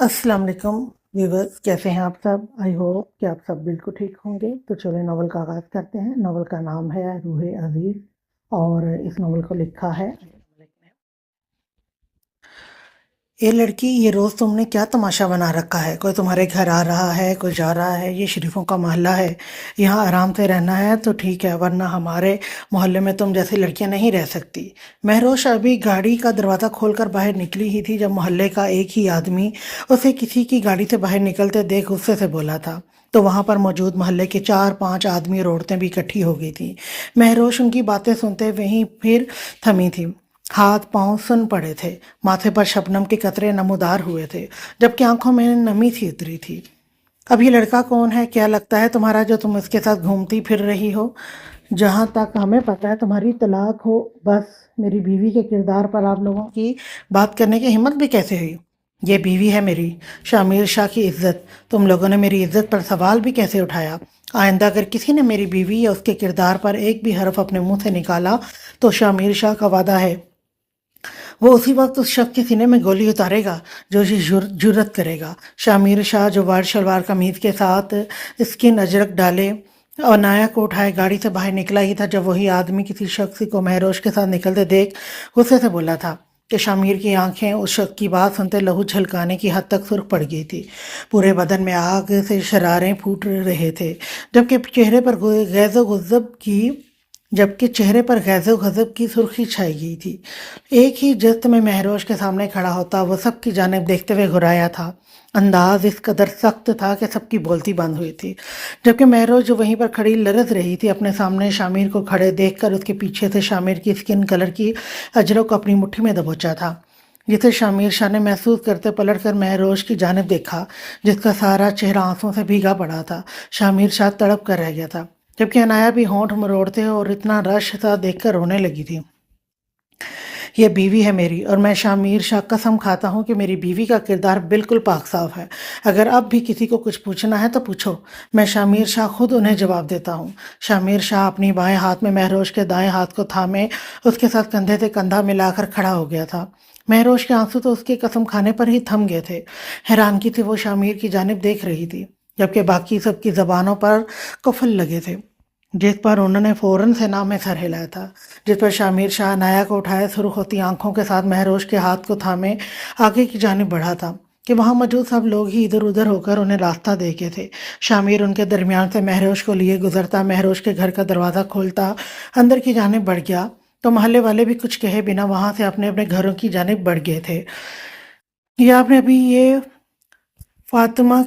अस्सलाम वालेकुम व्यूवर्स, कैसे हैं आप सब। आई होप कि आप सब बिल्कुल ठीक होंगे। तो चलिए नावल का आगाज़ करते हैं। नावल का नाम है रूह अज़ीज़ और इस नावल को लिखा है ये लड़की, ये रोज़ तुमने क्या तमाशा बना रखा है। कोई तुम्हारे घर आ रहा है, कोई जा रहा है। ये शरीफों का मोहल्ला है, यहाँ आराम से रहना है तो ठीक है, वरना हमारे मोहल्ले में तुम जैसी लड़कियां नहीं रह सकती। महरोश अभी गाड़ी का दरवाज़ा खोलकर बाहर निकली ही थी जब मोहल्ले का एक ही आदमी उसे किसी की गाड़ी से बाहर निकलते देख गुस्से से बोला था। तो वहां पर मौजूद मोहल्ले के 4-5 आदमी और औरतें भी इकट्ठी हो गई थी। महरोश उनकी बातें सुनते वहीं फिर थमी थी। हाथ पांव सुन पड़े थे, माथे पर शबनम के कतरे नमूदार हुए थे, जबकि आंखों में नमी सी उतरी थी। अब ये लड़का कौन है, क्या लगता है तुम्हारा जो तुम इसके साथ घूमती फिर रही हो। जहां तक हमें पता है तुम्हारी तलाक हो। बस मेरी बीवी के किरदार पर आप लोगों की बात करने की हिम्मत भी कैसे हुई। ये बीवी है मेरी, शामिर शाह की इज्जत। तुम लोगों ने मेरी इज्जत पर सवाल भी कैसे उठाया। आइंदा अगर किसी ने मेरी बीवी या उसके किरदार पर एक भी हर्फ अपने मुंह से निकाला तो शामिर शाह का वादा है वो उसी वक्त उस शख्स के सीने में गोली उतारेगा जो ये जुर्रत करेगा। शामिर शाह जो वार शलवार कमीज के साथ स्किन अजरक डाले और नाया को उठाए गाड़ी से बाहर निकला ही था जब वही आदमी किसी शख्स को महरोश के साथ निकलते देख गुस्से से बोला था कि शामिर की आंखें उस शख्स की बात सुनते लहू झलकाने की हद तक सुर्ख पड़ गई थी। पूरे बदन में आग से शरारें फूट रहे थे, जबकि चेहरे पर गैज़ो गुज़ब की जबकि चेहरे पर गैज़ो गज़ब की सुर्खी छाई गई थी। एक ही जस्त में महरोश के सामने खड़ा होता वो सबकी जानिब देखते हुए घुराया था। अंदाज इस कदर सख्त था कि सबकी बोलती बंद हुई थी, जबकि महरोश जो वहीं पर खड़ी लरज रही थी अपने सामने शामिर को खड़े देखकर उसके पीछे से शामिर की स्किन कलर की अजरक को अपनी मुट्ठी में दबोचा था, जिसे शामिर शाह ने महसूस करते पलट कर महरोश की जानिब देखा जिसका सारा चेहरा आंसुओं से भीगा पड़ा था। शामिर शाह तड़प कर रह गया था, जबकि अनाया भी होंठ मरोड़ते और इतना रश था देखकर रोने लगी थी। ये बीवी है मेरी और मैं शामिर शाह कसम खाता हूँ कि मेरी बीवी का किरदार बिल्कुल पाक साफ है। अगर अब भी किसी को कुछ पूछना है तो पूछो, मैं शामिर शाह खुद उन्हें जवाब देता हूँ। शामिर शाह अपनी बाएं हाथ में महरोश के दाएं हाथ को थामे उसके साथ कंधे से कंधा मिलाकर खड़ा हो गया था। महरोश के आंसू तो उसके कसम खाने पर ही थम गए थे। हैरानगी से वो शामिर की जानिब देख रही थी, जबकि बाकी सबकी जबानों पर कुफल लगे थे, जिस पर उन्होंने फौरन से नाम में सर हिलाया था। जिस पर शामिर शाह नाया को उठाए सुर्ख होती आंखों के साथ महरोश के हाथ को थामे आगे की जानिब बढ़ा था कि वहां मौजूद सब लोग ही इधर उधर होकर उन्हें रास्ता देखे थे। शामिर उनके दरमियान से महरोश को लिए गुजरता, महरोश के घर का दरवाज़ा खोलता अंदर की जानिब बढ़ गया तो मोहल्ले वाले भी कुछ कहे बिना वहां से अपने अपने घरों की जानिब बढ़ गए थे। ये आपने अभी ये फातिमा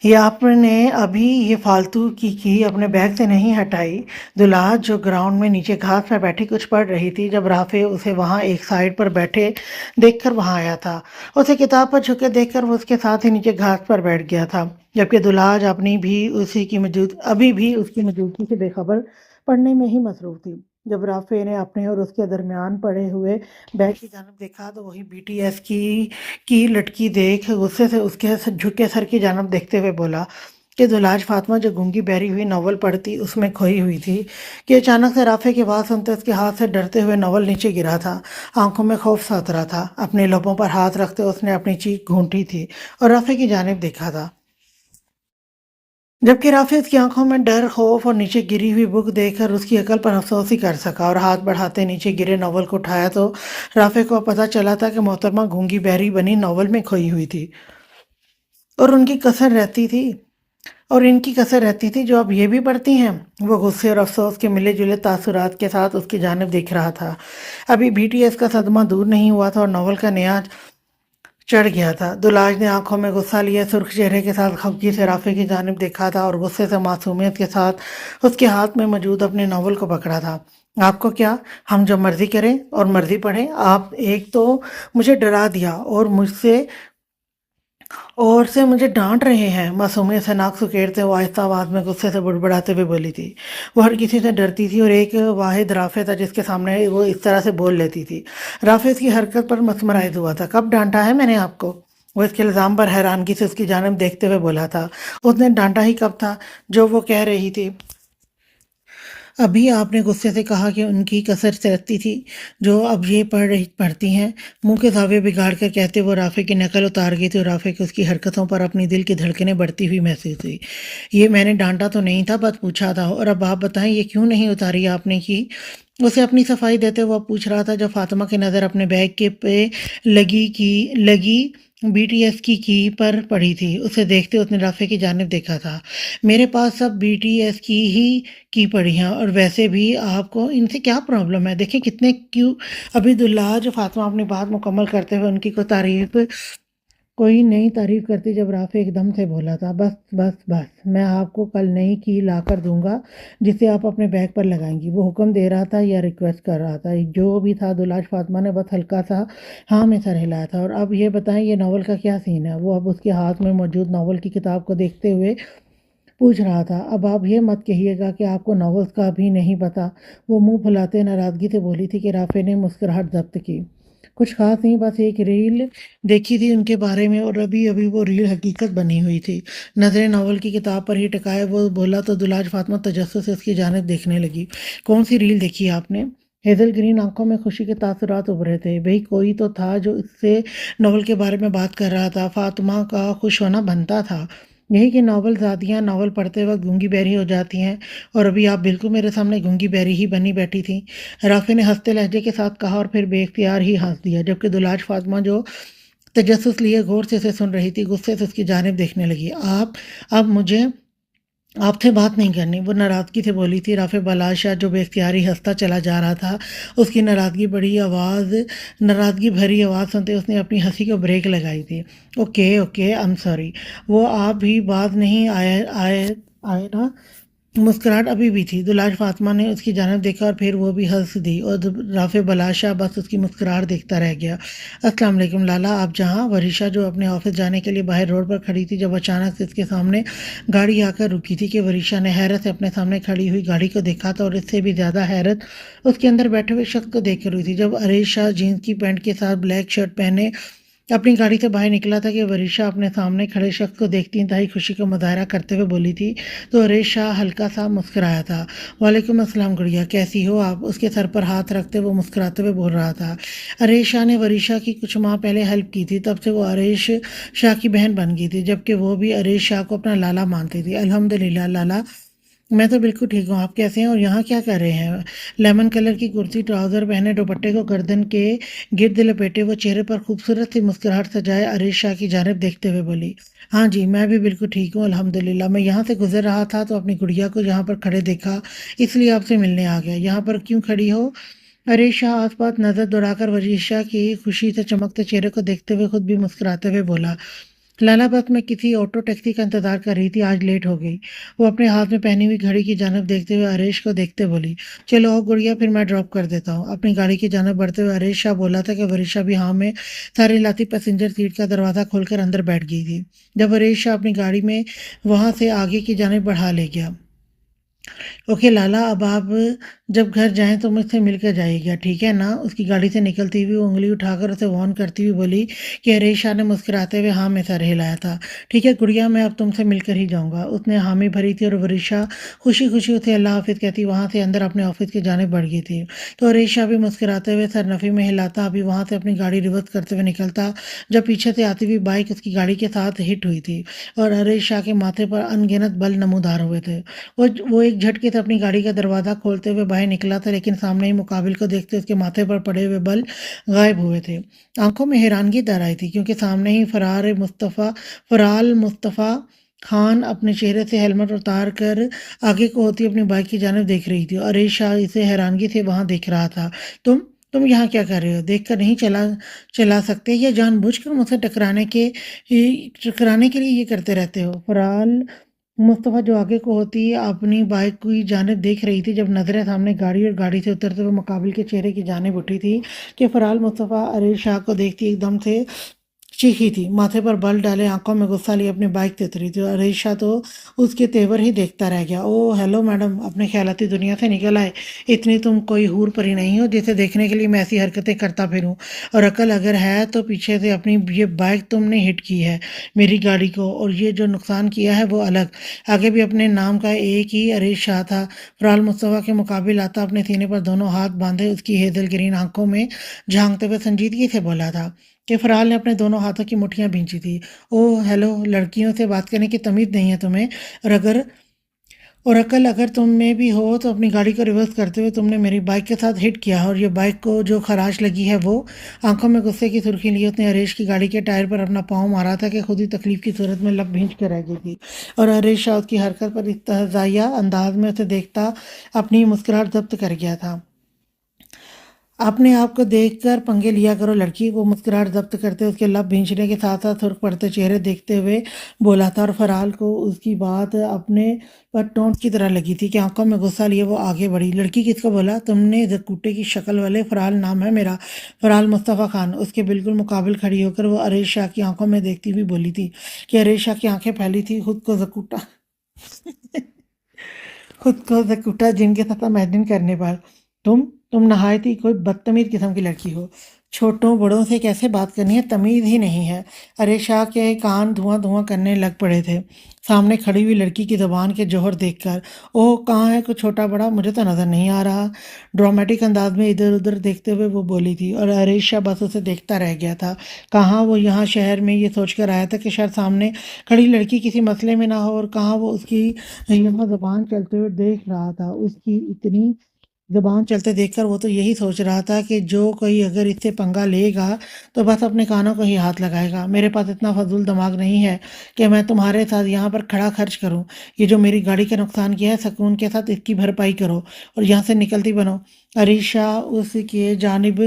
ये आपने अभी ये फालतू की अपने बैग से नहीं हटाई। दुल्हा जो ग्राउंड में नीचे घास पर बैठी कुछ पढ़ रही थी जब राफे उसे वहां एक साइड पर बैठे देखकर वहां आया था। उसे किताब पर झुके देखकर वो उसके साथ ही नीचे घास पर बैठ गया था, जबकि दुल्हाज अपनी भी उसी की मौजूद अभी भी उसकी मौजूदगी से बेखबर पढ़ने में ही मसरूफ थी। जब राफे ने अपने और उसके दरमियान पड़े हुए बैग की जानब देखा तो वही बीटीएस की लड़की देख गुस्से से उसके झुके सर की जानब देखते हुए बोला कि दुलाज फातिमा जो गूंगी बहरी हुई नॉवल पढ़ती उसमें खोई हुई थी कि अचानक से राफे की आवाज़ सुनते उसके हाथ से डरते हुए नॉवल नीचे गिरा था। आंखों में खौफ सा उतरा था। अपने लबों पर हाथ रखते उसने अपनी चीख घूंटी थी और राफे की जानिब देखा था, जबकि राफे उसकी आंखों में डर, खौफ और नीचे गिरी हुई बुक देखकर उसकी अकल पर अफसोस ही कर सका और हाथ बढ़ाते नीचे गिरे नॉवल को उठाया तो राफे को पता चला था कि मोहतरमा गूंगी बहरी बनी नॉवल में खोई हुई थी और उनकी कसर रहती थी और इनकी कसर रहती थी जो अब ये भी पढ़ती हैं। वो गुस्से और अफसोस के मिले जुले तासुरात के साथ उसकी जानिब देख रहा था। अभी बीटीएस का सदमा दूर नहीं हुआ था और नॉवल का नया चढ़ गया था। दुलाज ने आंखों में गुस्सा लिए सुर्ख चेहरे के साथ खफगी से राफे की जानिब देखा था और गुस्से से मासूमियत के साथ उसके हाथ में मौजूद अपने नॉवल को पकड़ा था। आपको क्या, हम जो मर्जी करें और मर्जी पढ़ें। आप एक तो मुझे डरा दिया और से मुझे डांट रहे हैं। मासूमियत से नाक सुकेड़ते हुए आहिस्ता आवाज में गुस्से से बुड़बुड़ाते हुए बोली थी। वो हर किसी से डरती थी और एक वाहिद राफे था जिसके सामने वो इस तरह से बोल लेती थी। राफे उसकी हरकत पर मसमराइज हुआ था। कब डांटा है मैंने आपको, वो इसके इल्ज़ाम पर हैरानगी से उसकी जानब देखते हुए बोला था। उसने डांटा ही कब था जो वो कह रही थी। ابھی آپ نے غصے سے کہا کہ ان کی کثر سرکتی تھی جو اب یہ پڑھتی ہیں، منہ کے زاویے بگاڑ کر کہتے وہ رافع کی نقل اتار گئی تھی اور رافع کو اس کی حرکتوں پر اپنی دل کی دھڑکنیں بڑھتی ہوئی محسوس ہوئی۔ یہ میں نے ڈانٹا تو نہیں تھا، بس پوچھا تھا، اور اب آپ بتائیں یہ کیوں نہیں اتاری آپ نے کی؟ اسے اپنی صفائی دیتے وہ پوچھ رہا تھا جب فاطمہ کی نظر اپنے بیگ کے پہ لگی بی ٹی ایس کی پر پڑی تھی۔ اسے دیکھتے اس نے رافع کی جانب دیکھا تھا۔ میرے پاس سب بی ٹی ایس کی پڑھی ہیں، اور ویسے بھی آپ کو ان سے کیا پرابلم ہے؟ دیکھیں کتنے کیوں عبید اللہ جو فاطمہ اپنی بات مکمل کرتے ہوئے ان کی کوئی نئی تعریف کرتی جب رافع ایک دم سے بولا تھا، بس بس بس، میں آپ کو کل نئی کی لا کر دوں گا جسے آپ اپنے بیگ پر لگائیں گی۔ وہ حکم دے رہا تھا یا ریکویسٹ کر رہا تھا؟ جو بھی تھا دلاش فاطمہ نے بس ہلکا سا ہاں میں سر ہلایا تھا۔ اور اب یہ بتائیں یہ ناول کا کیا سین ہے؟ وہ اب اس کے ہاتھ میں موجود ناول کی کتاب کو دیکھتے ہوئے پوچھ رہا تھا۔ اب آپ یہ مت کہیے گا کہ آپ کو ناولز کا بھی نہیں پتا، وہ منہ پھلاتے ناراضگی سے بولی تھی کہ رافع نے مسکراہٹ ضبط کی۔ کچھ خاص نہیں، بس ایک ریل دیکھی تھی ان کے بارے میں، اور ابھی ابھی وہ ریل حقیقت بنی ہوئی تھی۔ نظریں ناول کی کتاب پر ہی ٹکائے وہ بولا تو دلاج فاطمہ تجسس سے اس کی جانب دیکھنے لگی۔ کون سی ریل دیکھی آپ نے؟ ہیزل گرین آنکھوں میں خوشی کے تاثرات ابھرے تھے۔ بھئی کوئی تو تھا جو اس سے ناول کے بارے میں بات کر رہا تھا۔ فاطمہ کا خوش ہونا بنتا تھا۔ یہی کہ ناول زادیاں ناول پڑھتے وقت گونگی بہری ہو جاتی ہیں، اور ابھی آپ بالکل میرے سامنے گونگی بہری ہی بنی بیٹھی تھیں۔ رافع نے ہنستے لہجے کے ساتھ کہا اور پھر بے اختیار ہی ہنس دیا، جبکہ دلاج فاطمہ جو تجسس لیے غور سے اسے سن رہی تھی غصے سے اس کی جانب دیکھنے لگی۔ اب مجھے آپ سے بات نہیں کرنی، وہ ناراضگی سے بولی تھی۔ رافع بلاشا جو بے اختیاری ہنستا چلا جا رہا تھا، اس کی ناراضگی بھری آواز سنتے اس نے اپنی ہنسی کو بریک لگائی تھی۔ اوکے اوکے ایم سوری، وہ آپ بھی باز نہیں آئے نا؟ مسکراہٹ ابھی بھی تھی۔ دلاج فاطمہ نے اس کی جانب دیکھا اور پھر وہ بھی ہنس دی، اور رافع بلاشا بس اس کی مسکراہٹ دیکھتا رہ گیا۔ السلام علیکم لالا، آپ جہاں؟ ورشا جو اپنے آفس جانے کے لیے باہر روڈ پر کھڑی تھی جب اچانک سے اس کے سامنے گاڑی آ کر رکی تھی کہ ورشا نے حیرت سے اپنے سامنے کھڑی ہوئی گاڑی کو دیکھا تھا، اور اس سے بھی زیادہ حیرت اس کے اندر بیٹھے ہوئے شخص کو دیکھ کر ہوئی تھی۔ جب ارشا جینز کی پینٹ کے ساتھ بلیک شرٹ پہنے اپنی گاڑی سے باہر نکلا تھا کہ ورشا اپنے سامنے کھڑے شخص کو دیکھتی انتہائی خوشی کا مظاہرہ کرتے ہوئے بولی تھی تو ارشا ہلکا سا مسکرایا تھا۔ وعلیکم السلام گڑیا، کیسی ہو آپ؟ اس کے سر پر ہاتھ رکھتے وہ مسکراتے ہوئے بول رہا تھا۔ ارشا نے ورشا کی کچھ ماہ پہلے ہیلپ کی تھی، تب سے وہ ارش شاہ کی بہن بن گئی تھی، جبکہ وہ بھی ارش شاہ کو اپنا لالا مانتی تھی۔ الحمدللہ لالا، میں تو بالکل ٹھیک ہوں، آپ کیسے ہیں اور یہاں کیا کر رہے ہیں؟ لیمن کلر کی کرسی ٹراؤزر پہنے دوپٹے کو گردن کے گرد لپیٹے وہ چہرے پر خوبصورت سی مسکراہٹ سجائے ارش شاہ کی جانب دیکھتے ہوئے بولی، ہاں جی میں بھی بالکل ٹھیک ہوں الحمدللہ، میں یہاں سے گزر رہا تھا تو اپنی گڑیا کو یہاں پر کھڑے دیکھا، اس لیے آپ سے ملنے آ گیا۔ یہاں پر کیوں کھڑی ہو؟ ارش شاہ آس پاس نظر دوڑا کر ورشا کی خوشی سے چمکتے چہرے کو دیکھتے ہوئے خود بھی مسکراتے ہوئے بولا، لالا بس میں کسی آٹو ٹیکسی کا انتظار کر رہی تھی، آج لیٹ ہو گئی۔ وہ اپنے ہاتھ میں پہنی ہوئی گھڑی کی جانب دیکھتے ہوئے ارش کو دیکھتے بولی، چلو آؤ گڑیا پھر میں ڈراپ کر دیتا ہوں۔ اپنی گاڑی کی جانب بڑھتے ہوئے ارش شاہ بولا تھا کہ ورشا بھی ہاں میں ساری لاتی پیسنجر سیٹ کا دروازہ کھول کر اندر بیٹھ گئی تھی جب ارش شاہ اپنی گاڑی میں وہاں سے آگے کی جانب بڑھا لے گیا۔ اوکے لالا، اب آپ جب گھر جائیں تو مجھ سے مل کر جائے گا، ٹھیک ہے نا؟ اس کی گاڑی سے نکلتی ہوئی انگلی اٹھا کر اسے وارن کرتی ہوئی بولی کہ ارش شاہ نے مسکراتے ہوئے ہاں میں سر ہلایا تھا۔ ٹھیک ہے گڑیا، میں اب تم سے مل کر ہی جاؤں گا۔ اس نے حامی بھری تھی اور ورشا خوشی خوشی اسے اللہ حافظ کہتی وہاں سے اندر اپنے آفس کی جانب بڑھ گئی تھی، تو ارش شاہ بھی مسکراتے ہوئے سر نفی میں ہلاتا ابھی وہاں سے اپنی گاڑی ریورس کرتے ہوئے نکلتا جب پیچھے سے آتی ہوئی بائک اس کی گاڑی کے ساتھ ہٹ ہوئی تھی اور ارش شاہ کے ماتھے پر ان گنت بل نمودار ہوئے تھے۔ وہ ایک جھٹکے سے اپنی گاڑی کا دروازہ کھولتے ہوئے باہر نکلا تھا، لیکن سامنے ہی مقابل کو دیکھتے اس کے ماتھے پر پڑے ہوئے بل غائب ہوئے تھے۔ آنکھوں میں حیرانگی در آئی تھی کیونکہ سامنے ہی فرال مصطفیٰ خان اپنے چہرے سے ہیلمٹ اتار کر آگے کو ہوتی اپنی بائک کی جانب دیکھ رہی تھی، اور ارش شاہ اسے حیرانگی سے وہاں دیکھ رہا تھا۔ تم یہاں کیا کر رہے ہو؟ دیکھ کر نہیں چلا سکتے یا جان بوجھ کر مجھ سے ٹکرانے کے لیے یہ کرتے رہتے ہو؟ فرال مصطفیٰ جو آگے کو ہوتی اپنی بائک کی جانب دیکھ رہی تھی جب نظریں سامنے گاڑی اور گاڑی سے اترتے ہوئے مقابل کے چہرے کی جانب اٹھی تھی کہ فرال مصطفیٰ ارش شاہ کو دیکھتی ایک دم سے चीखी थी, माथे पर बल डाले, आंखों में गुस्सा लिए अपनी बाइक से उतरी थी और अरीशा तो उसके तेवर ही देखता रह गया। ओ हेलो मैडम, अपने ख्यालाती दुनिया से निकल आए। इतनी तुम कोई हूर परी नहीं हो जिसे देखने के लिए मैं ऐसी हरकतें करता फिरूं। और अकल अगर है तो पीछे से अपनी ये बाइक तुमने हिट की है मेरी गाड़ी को, और ये जो नुकसान किया है वो अलग। आगे भी अपने नाम का एक ही अरीश शाह था। फराल मुस्तफ़ा के मुकाबिल आता अपने सीने पर दोनों हाथ बांधे उसकी हेजल ग्रीन आंखों में झांकते हुए संजीदगी से बोला था कि फरहाल ने अपने दोनों हाथों की मुट्ठियां भींची थी। ओह हेलो, लड़कियों से बात करने की तमीज़ नहीं है तुम्हें। और अगर और अकल अगर तुम में भी हो तो अपनी गाड़ी को रिवर्स करते हुए तुमने मेरी बाइक के साथ हिट किया है, और ये बाइक को जो खराश लगी है वो। आंखों में गुस्से की सुर्खी लिए उसने हरीश की गाड़ी के टायर पर अपना पाँव मारा था कि खुद ही तकलीफ की सूरत में लब भींच कर रह गई थी। और हरीश शाह उसकी हरकत पर इस्तहज़ाइया अंदाज में उसे देखता अपनी मुस्कुराहट जब्त कर गया था। अपने आप को देखकर पंगे लिया करो लड़की, वो मुस्कुराहट जब्त करते उसके लब भींचने के साथ साथ सुर्ख पड़ते चेहरे देखते हुए बोला था। और फरहाल को उसकी बात अपने पर टोंट की तरह लगी थी कि आंखों में गुस्सा लिए वो आगे बढ़ी। लड़की किसको बोला तुमने? जकूटे की शक्ल वाले, फरहाल नाम है मेरा, फरहाल मुस्तफ़ा खान। उसके बिल्कुल मुकाबिल खड़ी होकर वो अरेश शाह की आंखों में देखती हुई बोली थी कि अरेश शाह की आंखें फैली थी। खुद को जकूटा जिनके साथ इमेजिन करने पर तुम नहायत ही कोई बदतमीज किस्म की लड़की हो। छोटों बड़ों से कैसे बात करनी है तमीज़ ही नहीं है। अरे शाह के कान धुआं धुआं करने लग पड़े थे सामने खड़ी हुई लड़की की ज़बान के जौहर देखकर। ओह कहाँ है कुछ छोटा बड़ा, मुझे तो नज़र नहीं आ रहा। ड्रामेटिक अंदाज में इधर उधर देखते हुए वो बोली थी और अरेश शाह बस उसे देखता रह गया था। कहाँ वो यहाँ शहर में ये सोच कर आया था कि शायद सामने खड़ी लड़की किसी मसले में ना हो, और कहाँ वो उसकी यहाँ ज़बान चलते हुए देख रहा था। उसकी इतनी ज़बान चलते देखकर वो तो यही सोच रहा था कि जो कोई अगर इससे पंगा लेगा तो बस अपने कानों को ही हाथ लगाएगा। मेरे पास इतना फजूल दिमाग नहीं है कि मैं तुम्हारे साथ यहाँ पर खड़ा खर्च करूँ। ये जो मेरी गाड़ी का नुकसान किया है सुकून के साथ इसकी भरपाई करो और यहाँ से निकलती बनो। अरीशा उसके जानिब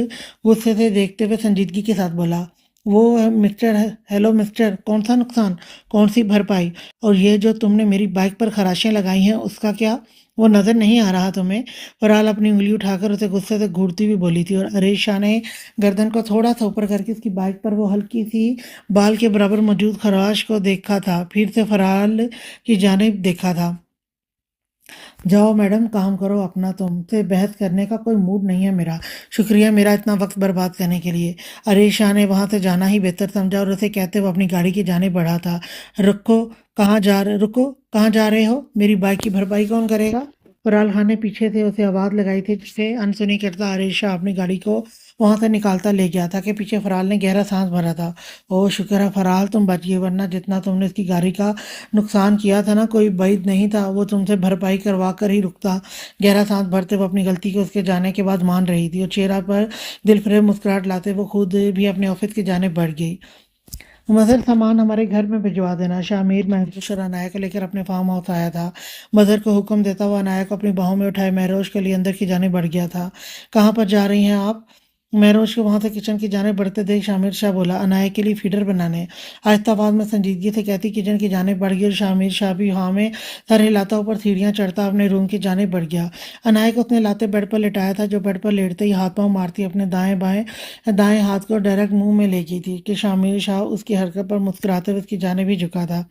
गुस्से से देखते हुए संजीदगी के साथ बोला। वो मिस्टर हेलो मिस्टर, कौन सा नुकसान, कौन सी भरपाई? और ये जो तुमने मेरी बाइक पर खराशियाँ लगाई हैं उसका क्या? वो नज़र नहीं आ रहा तुम्हें? फरहाल अपनी उंगली उठाकर उसे गुस्से से घूरती हुई बोली थी और अरेश शाह ने गर्दन को थोड़ा सा ऊपर करके उसकी बाइक पर वो हल्की सी बाल के बराबर मौजूद खराश को देखा था, फिर से फरहाल की जानिब देखा था। जाओ मैडम, काम करो अपना, तुमसे बहस करने का कोई मूड नहीं है मेरा। शुक्रिया मेरा इतना वक्त बर्बाद करने के लिए। अरेश शाह ने वहां से जाना ही बेहतर समझा और उसे कहते हुए अपनी गाड़ी की जाने बढ़ा था। रुको, कहाँ जा रहे हो? मेरी बाइक की भरपाई कौन करेगा? फरहाल खान ने पीछे से उसे आवाज़ लगाई थी जिससे अनसुनी करता अरेश शाह अपनी गाड़ी को वहां से निकालता ले गया था कि पीछे फरहाल ने गहरा सांस भरा था। ओह शुक्र है फरहाल तुम बच गए, वरना जितना तुमने इसकी गाड़ी का नुकसान किया था ना, कोई बैद नहीं था वो तुमसे भरपाई करवा कर ही रुकता। गहरा सांस भरते वो अपनी गलती को उसके जाने के बाद मान रही थी और चेहरा पर दिलफरेब मुस्कुराहट लाते वो खुद भी अपने ऑफिस की जाने बढ़ गई। मज़र सामान हमारे घर में भिजवा देना। शामिर महरोश और अनाया को लेकर अपने फार्म हाउस आया था। मज़र को हुक्म देता हुआ अनाया को अपनी बाहों में उठाए महरोश के लिए अंदर की जाने बढ़ गया था। कहाँ पर जा रही हैं आप? महरोश को वहां से किचन की जाने बढ़ते देख शामिर शाह बोला, अनाया के लिए फीडर बनाने। आहिस्ता आवाज में संजीदगी से कहती किचन की जाने बढ़ गई और शामिर शाह भी हाँ में सर हिलाता ऊपर सीढ़ियां चढ़ता अपने रूम की जाने बढ़ गया। अनाया को उसने लाते बेड पर लिटाया था जो बेड पर लेटते ही हाथ पांव मारती अपने दाएं हाथ को डायरेक्ट मुंह में ले गई थी कि शामिर शाह उसकी हरकत पर मुस्कुराते हुए उसकी जाने भी झुका था।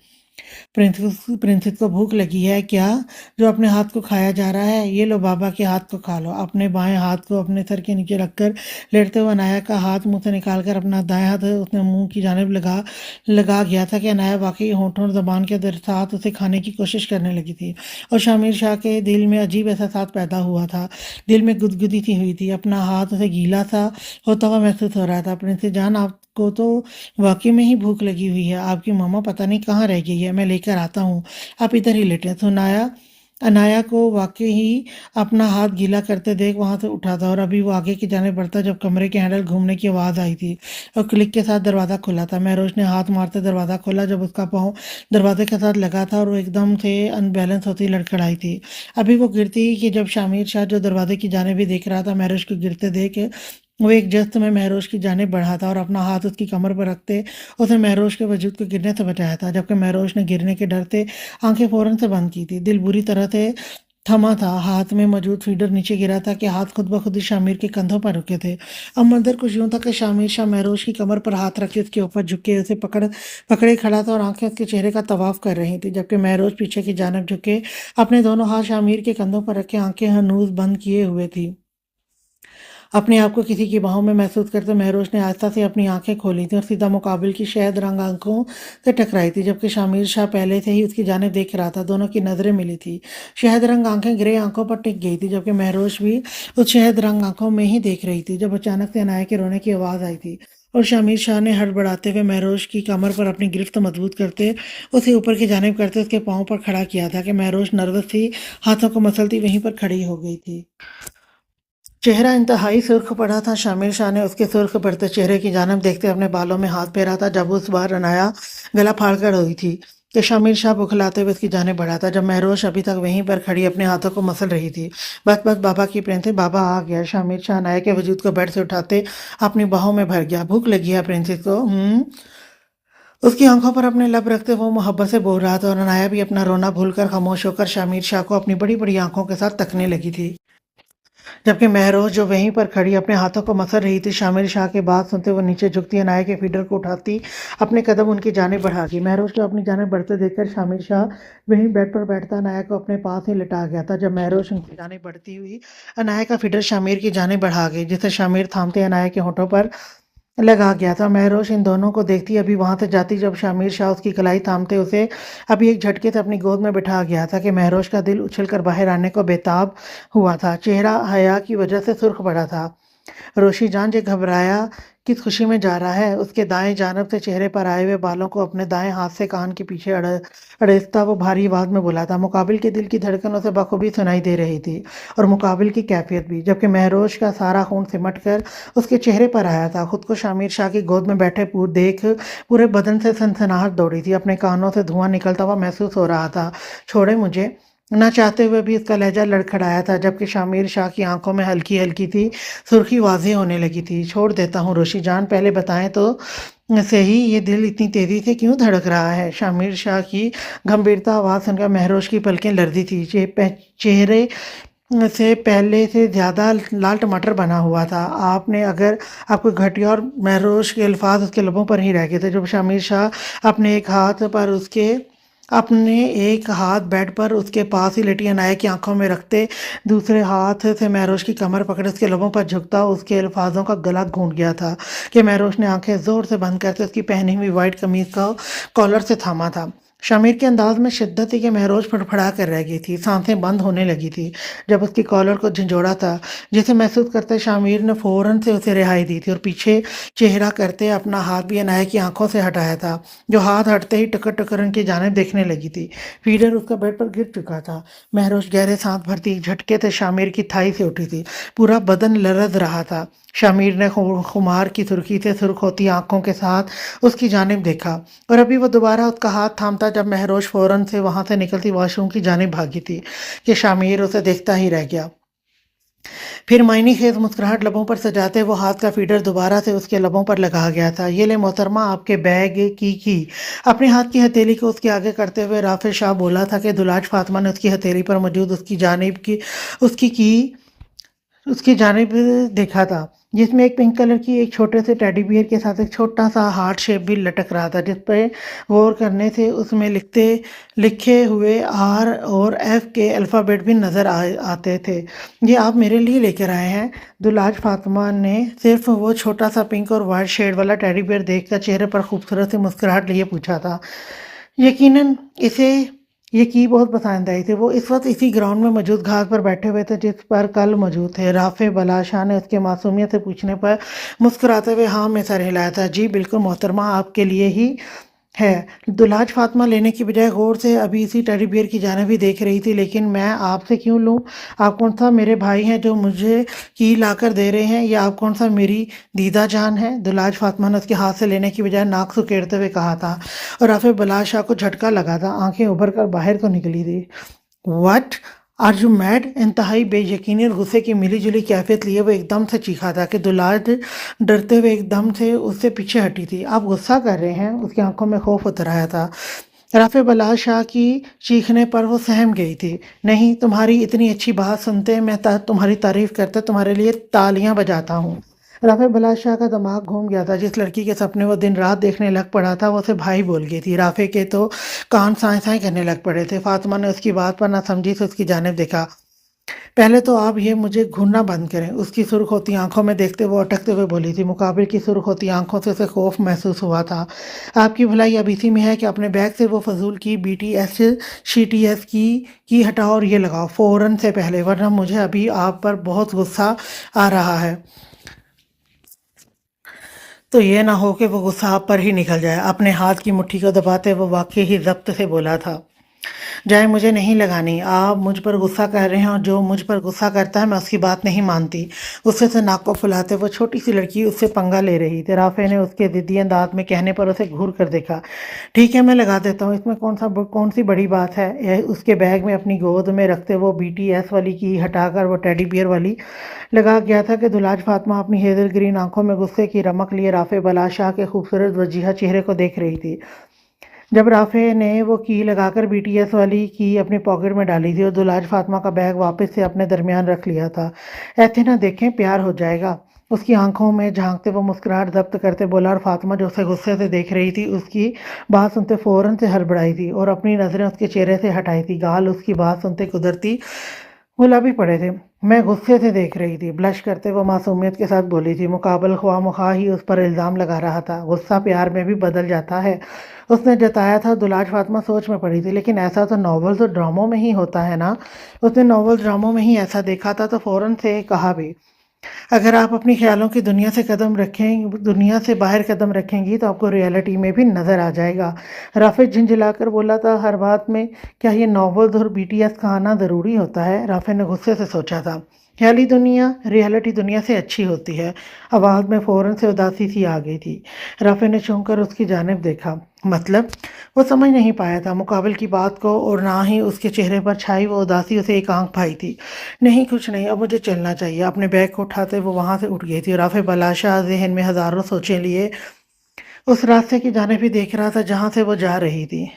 प्रिंसेस को भूख लगी है क्या, जो अपने हाथ को खाया जा रहा है? ये लो बाबा के हाथ को खा लो। अपने बाएं हाथ को अपने सर के नीचे रखकर लेटते हुए अनाया का हाथ मुंह से निकालकर अपना दाएं हाथ उसने मुंह की जानिब लगा गया था कि अनाया वाकई होंठों और जबान के साथ उसे खाने की कोशिश करने लगी थी। और शामिर शाह के दिल में अजीब एहसास पैदा हुआ था। दिल में गुदगुदी सी हुई थी। अपना हाथ उसे गीला सा होता हुआ महसूस हो रहा था। प्रिंसेस जान, आपको तो वाकई में ही भूख लगी हुई है। आपकी मम्मा पता नहीं कहाँ रह गई है, मैं लेकर आता हूँ। आप इधर ही लेटे। सुनाया अनाया को वाकई ही अपना हाथ गीला करते देख वहां से उठा था और अभी वो आगे की जाने बढ़ता जब कमरे के हैंडल घूमने की आवाज़ आई थी और क्लिक के साथ दरवाज़ा खुला था। महरोश ने हाथ मारते दरवाज़ा खोला जब उसका पाँव दरवाजे के साथ लगा था और वो एकदम से अनबैलेंस होती लड़खड़ाई थी। अभी वो गिरती ही कि जब शामिर शाह जो दरवाजे की जाने भी देख रहा था महरोश को गिरते देख वो एक जस्त में महरोश की जानिब बढ़ा था और अपना हाथ उसकी कमर पर रखते उसने महरोश के वजूद को गिरने से बचाया था, जबकि महरोश ने गिरने के डर से आंखें फौरन से बंद की थी। दिल बुरी तरह से थमा था। हाथ में मौजूद फीडर नीचे गिरा था कि हाथ खुद ब खुद ही शामिर के कंधों पर रुके थे। अब मंजर कुछ यूं था कि शामिर शाह महरोज की कमर पर हाथ रख के उसके ऊपर झुके उसे पकड़े खड़ा था और आंखें उसके चेहरे का तवाफ कर रही थी, जबकि महरोज पीछे की जानिब झुके अपने दोनों हाथ शामिर के कंधों पर रखे आंखें हनूज बंद किए हुए थी। अपने आप को किसी की बाहों में महसूस करते महरोज ने आहिस्ता से अपनी आंखें खोली थी और सीधा मुकाबिल की शहद रंग आंखों से टकराई थी, जबकि शामिर शाह पहले से ही उसकी जानिब देख रहा था। दोनों की नजरें मिली थी। शहद रंग आंखें ग्रे आंखों पर टिक गई थी, जबकि महरोज भी उस शहद रंग आंखों में ही देख रही थी। जब अचानक से अनाया के रोने की आवाज आई थी और शामिर शाह ने हड़बड़ाते हुए महरोज की कमर पर अपनी गिरफ्त मजबूत करते उसे ऊपर की जानिब करते उसके पांव पर खड़ा किया था कि महरोज नर्वस थी, हाथों को मसलती वहीं पर खड़ी हो गई थी। चेहरा इंतहाई सुर्ख पड़ा था। शामिर शाह ने उसके सुर्ख पड़ते चेहरे की जानिब देखते अपने बालों में हाथ फेरा था। जब उस बार अनाया गला फाड़कर रोई थी कि शामिर शाह बुखलाते हुए उसकी जानिब बढ़ा था, जब महरोश अभी तक वहीं पर खड़ी अपने हाथों को मसल रही थी। बस बस बाबा की प्रिंसेस, बाबा आ गया। शामिर शाह अनाया के वजूद को बेड से उठाते अपनी बाहों में भर गया। भूख लगी है प्रिंसेस को? उसकी आंखों पर अपने लब रखते वो मोहब्बत से बोल रहा था और अनाया भी अपना रोना भूलकर खामोश होकर शामिर शाह को अपनी बड़ी बड़ी आंखों के साथ तकने लगी थी, जबकि महरोज जो वहीं पर खड़ी अपने हाथों को मसल रही थी। शामिर शाह की बात सुनते वो नीचे झुकती अनाया के फीडर को उठाती अपने कदम उनकी जानिब बढ़ाती। महरोज को अपनी जानिब बढ़ते देखकर शामिर शाह वहीं बेड पर बैठता अनाया को अपने पास ही लिटा गया था। जब महरोज उनकी जानिब बढ़ती हुई अनाया का फीडर शामिर की जानिब बढ़ा गई, जिसे शामिर थामते अनाया के होठों पर लगा गया था। महरोश इन दोनों को देखती अभी वहां से जाती जब शामिर शाह उसकी कलाई थामते उसे अभी एक झटके से अपनी गोद में बिठा गया था कि महरोश का दिल उछलकर बाहर आने को बेताब हुआ था। चेहरा हया की वजह से सुर्ख पड़ा था। रोशी जान जे घबराया किस खुशी में जा रहा है। उसके दाएं जानब से चेहरे पर आए हुए बालों को अपने दाएं हाथ से कान के पीछे अड़ेसता वो भारी आवाज में बोला था। मुकाबिल के दिल की धड़कन उसे बखूबी सुनाई दे रही थी और मुकाबिल की कैफियत भी, जबकि महरोश का सारा खून सिमट कर उसके चेहरे पर आया था। खुद को शामिर शाह की गोद में बैठे देख पूरे बदन से सनसनाहट दौड़ी थी। अपने कानों से धुआं निकलता हुआ महसूस हो रहा था। छोड़े मुझे, ना चाहते हुए भी इसका लहजा लड़खड़ाया था, जबकि शामिर शाह की आंखों में हल्की हल्की थी सुर्खी वाज़ेह होने लगी थी। छोड़ देता हूँ रोशी जान, पहले बताएं तो सही ये दिल इतनी तेजी से क्यों धड़क रहा है? शामिर शाह की गंभीरता आवाज़ सुनकर महरोश की पलकें लरजी थी। चेहरे से पहले से ज़्यादा लाल टमाटर बना हुआ था। आपने अगर आपको घटिया और महरोश के अल्फाज उसके लबों पर ही रह गए थे। जब शामिर शाह अपने एक हाथ बेड पर उसके पास ही लेटी अनाया की आंखों में रखते दूसरे हाथ से महरोश की कमर पकड़े उसके लबों पर झुकता उसके अल्फाजों का गला घूंट गया था कि महरोश ने आंखें जोर से बंद करते उसकी पहनी हुई वाइट कमीज का कॉलर से थामा था। शामिर के अंदाज में शिद्दत थी कि महरोज फड़फड़ा कर रह गई थी, सांसें बंद होने लगी थी जब उसकी कॉलर को झंझोड़ा था, जिसे महसूस करते शामिर ने फौरन से उसे रिहाई दी थी और पीछे चेहरा करते अपना हाथ भी अनाया की आंखों से हटाया था, जो हाथ हटते ही टकर टकर उनकी जानिब देखने लगी थी। फीडर उसका बेड पर गिर चुका था। महरोज गहरे सांस भरती एक झटके से शामिर की थाई से उठी थी। पूरा बदन लरज रहा था। शामिर ने खुमार की सुर्खी से सुर्ख होती आंखों के साथ उसकी जानिब देखा और अभी वो दोबारा उसका हाथ थामता जब महरोज फौरन से वहां से निकलती वॉशरूम की जानिब भागी थी कि शामिर उसे देखता ही रह गया। फिर मायनी खेज मुस्कुराहट लबों पर सजाते वो हाथ का फीडर दोबारा से उसके लबों पर लगा गया था। ये ले मोहतरमा आपके बैग की अपने हाथ की हथेली को उसके आगे करते हुए राफिर शाह बोला था कि दुलाज फातिमा ने उसकी हथेली पर मौजूद उसकी जानिब देखा था, जिसमें एक पिंक कलर की एक छोटे से टेडी बियर के साथ एक छोटा सा हार्ट शेप भी लटक रहा था, जिस पर गौर करने से उसमें लिखे हुए आर और एफ के अल्फ़ाबेट भी नज़र आते थे। ये आप मेरे लिए लेकर आए हैं? दुलाज फातिमा ने सिर्फ वो छोटा सा पिंक और वाइट शेड वाला टेडी बियर देखकर चेहरे पर खूबसूरत सी मुस्कुराहट लिए पूछा था। यकीनन इसे ये की बहुत पसंद आई थी। वो इस वक्त इसी ग्राउंड में मौजूद घास पर बैठे हुए थे जिस पर कल मौजूद थे। राफे बलाशाह ने उसके मासूमियत से पूछने पर मुस्कुराते हुए हाँ में सर हिलाया था। जी बिल्कुल मोहतरमा, आपके लिए ही है। दुलाज फातिमा लेने की बजाय गौर से अभी इसी टेडी बियर की जानिब भी देख रही थी। लेकिन मैं आपसे क्यों लूं? आप कौन सा मेरे भाई हैं जो मुझे की लाकर दे रहे हैं, या आप कौन सा मेरी दीदा जान है? दुलाज फातिमा ने उसके हाथ से लेने की बजाय नाक सुकेड़ते हुए कहा था और राफे बलाज शाह को झटका लगा था। आंखें उभर कर बाहर को निकली थी। What are you mad? इंतहाई बेयकीनी और गुस्से की मिली जुली कैफियत लिए वो एकदम से चीखा था कि दुलाज डरते हुए एकदम से उससे पीछे हटी थी। आप गुस्सा कर रहे हैं? उसकी आंखों में खौफ उतर आया था। रफ़े बलाल शाह की चीखने पर वो सहम गई थी। नहीं, तुम्हारी इतनी अच्छी बात सुनते मैं तुम्हारी तारीफ करते तुम्हारे लिए तालियां बजाता हूँ। रफ़े बलाल शाह का दिमाग घूम गया था। जिस लड़की के सपने वो दिन रात देखने लग पड़ा था वो उसे भाई बोल गई थी। राफ़े के तो कान साए साए करने लग पड़े थे। फातिमा ने उसकी बात पर ना समझी से उसकी जानिब देखा। पहले तो आप ये मुझे घूरना बंद करें। उसकी सुर्ख होती आंखों में देखते वो अटकते हुए बोली थी। मुकाबिल की सुर्ख होती आंखों से उसे खौफ महसूस हुआ था। आपकी भलाई अब इसी में है कि अपने बैग से वो फजूल की BTS CTS की हटाओ और ये लगाओ फौरन से पहले, वरना मुझे अभी आप पर बहुत गुस्सा आ रहा है। तो ये ना हो कि वो गुस्सा आप पर ही निकल जाए। अपने हाथ की मुट्ठी को दबाते वो वाकई ही ज़ब्त से बोला था। जाए मुझे नहीं लगानी। आप मुझ पर गुस्सा कर रहे हैं और जो मुझ पर गुस्सा करता है मैं उसकी बात नहीं मानती। गुस्से से नाक को फुलाते वो छोटी सी लड़की उससे पंगा ले रही थी। राफे ने उसके ज़िद्दी अंदाज में कहने पर उसे घूर कर देखा। ठीक है, मैं लगा देता हूँ, इसमें कौन सी बड़ी बात है। उसके बैग में अपनी गोद में रखते वो BTS वाली की हटाकर वो टेडी बियर वाली लगा गया था कि दुलाज फातिमा अपनी हेजल ग्रीन आंखों में गुस्से की रमक लिए राफे बला शाह के खूबसूरत वजीहा चेहरे को देख रही थी। जब राफे ने वो की लगाकर BTS वाली की अपनी पॉकेट में डाली थी और दुलाज फातिमा का बैग वापस से अपने दरमियान रख लिया था। ऐसे ना देखें, प्यार हो जाएगा। उसकी आंखों में झांकते वो मुस्कुराहट जब्त करते बोला और फातिमा जो उसे गुस्से से देख रही थी उसकी बात सुनते फौरन से हड़बड़ाई थी और अपनी नजरें उसके चेहरे से हटाई थी। गाल उसकी बात सुनते कुदरती गुलाबी पड़े थे। मैं गुस्से से देख रही थी। ब्लश करते वो मासूमियत के साथ बोली थी। मुकाबल ख्वाह ही उस पर इल्ज़ाम लगा रहा था। गुस्सा प्यार में भी बदल जाता है, उसने जताया था। दुलाज फातिमा सोच में पड़ी थी। लेकिन ऐसा तो नॉवेल्स और ड्रामों में ही होता है ना। उसने नॉवेल ड्रामों में ही ऐसा देखा था तो फौरन से कहा भी। अगर आप अपनी ख्यालों की दुनिया से बाहर कदम रखेंगी तो आपको रियलिटी में भी नज़र आ जाएगा। राफिज झिंझिलाकर बोला था। हर बात में क्या ये नॉवेल्स और BTS का आना ज़रूरी होता है? राफे ने गुस्से से सोचा था। ख्याली दुनिया रियलिटी दुनिया से अच्छी होती है। आवाज़ में फ़ौरन से उदासी सी आ गई थी। राफे ने चौंक कर उसकी जानिब देखा। मतलब? वो समझ नहीं पाया था मुकाबिल की बात को और ना ही उसके चेहरे पर छाई वो उदासी उसे एक आंख भाई थी। नहीं, कुछ नहीं, अब मुझे चलना चाहिए। अपने बैग को उठाते वो वहां से उठ गई थी। राफे बलाशा जहन में हजारों सोचें लिए उस रास्ते की जानिब भी देख रहा था जहां से वो जा रही थी।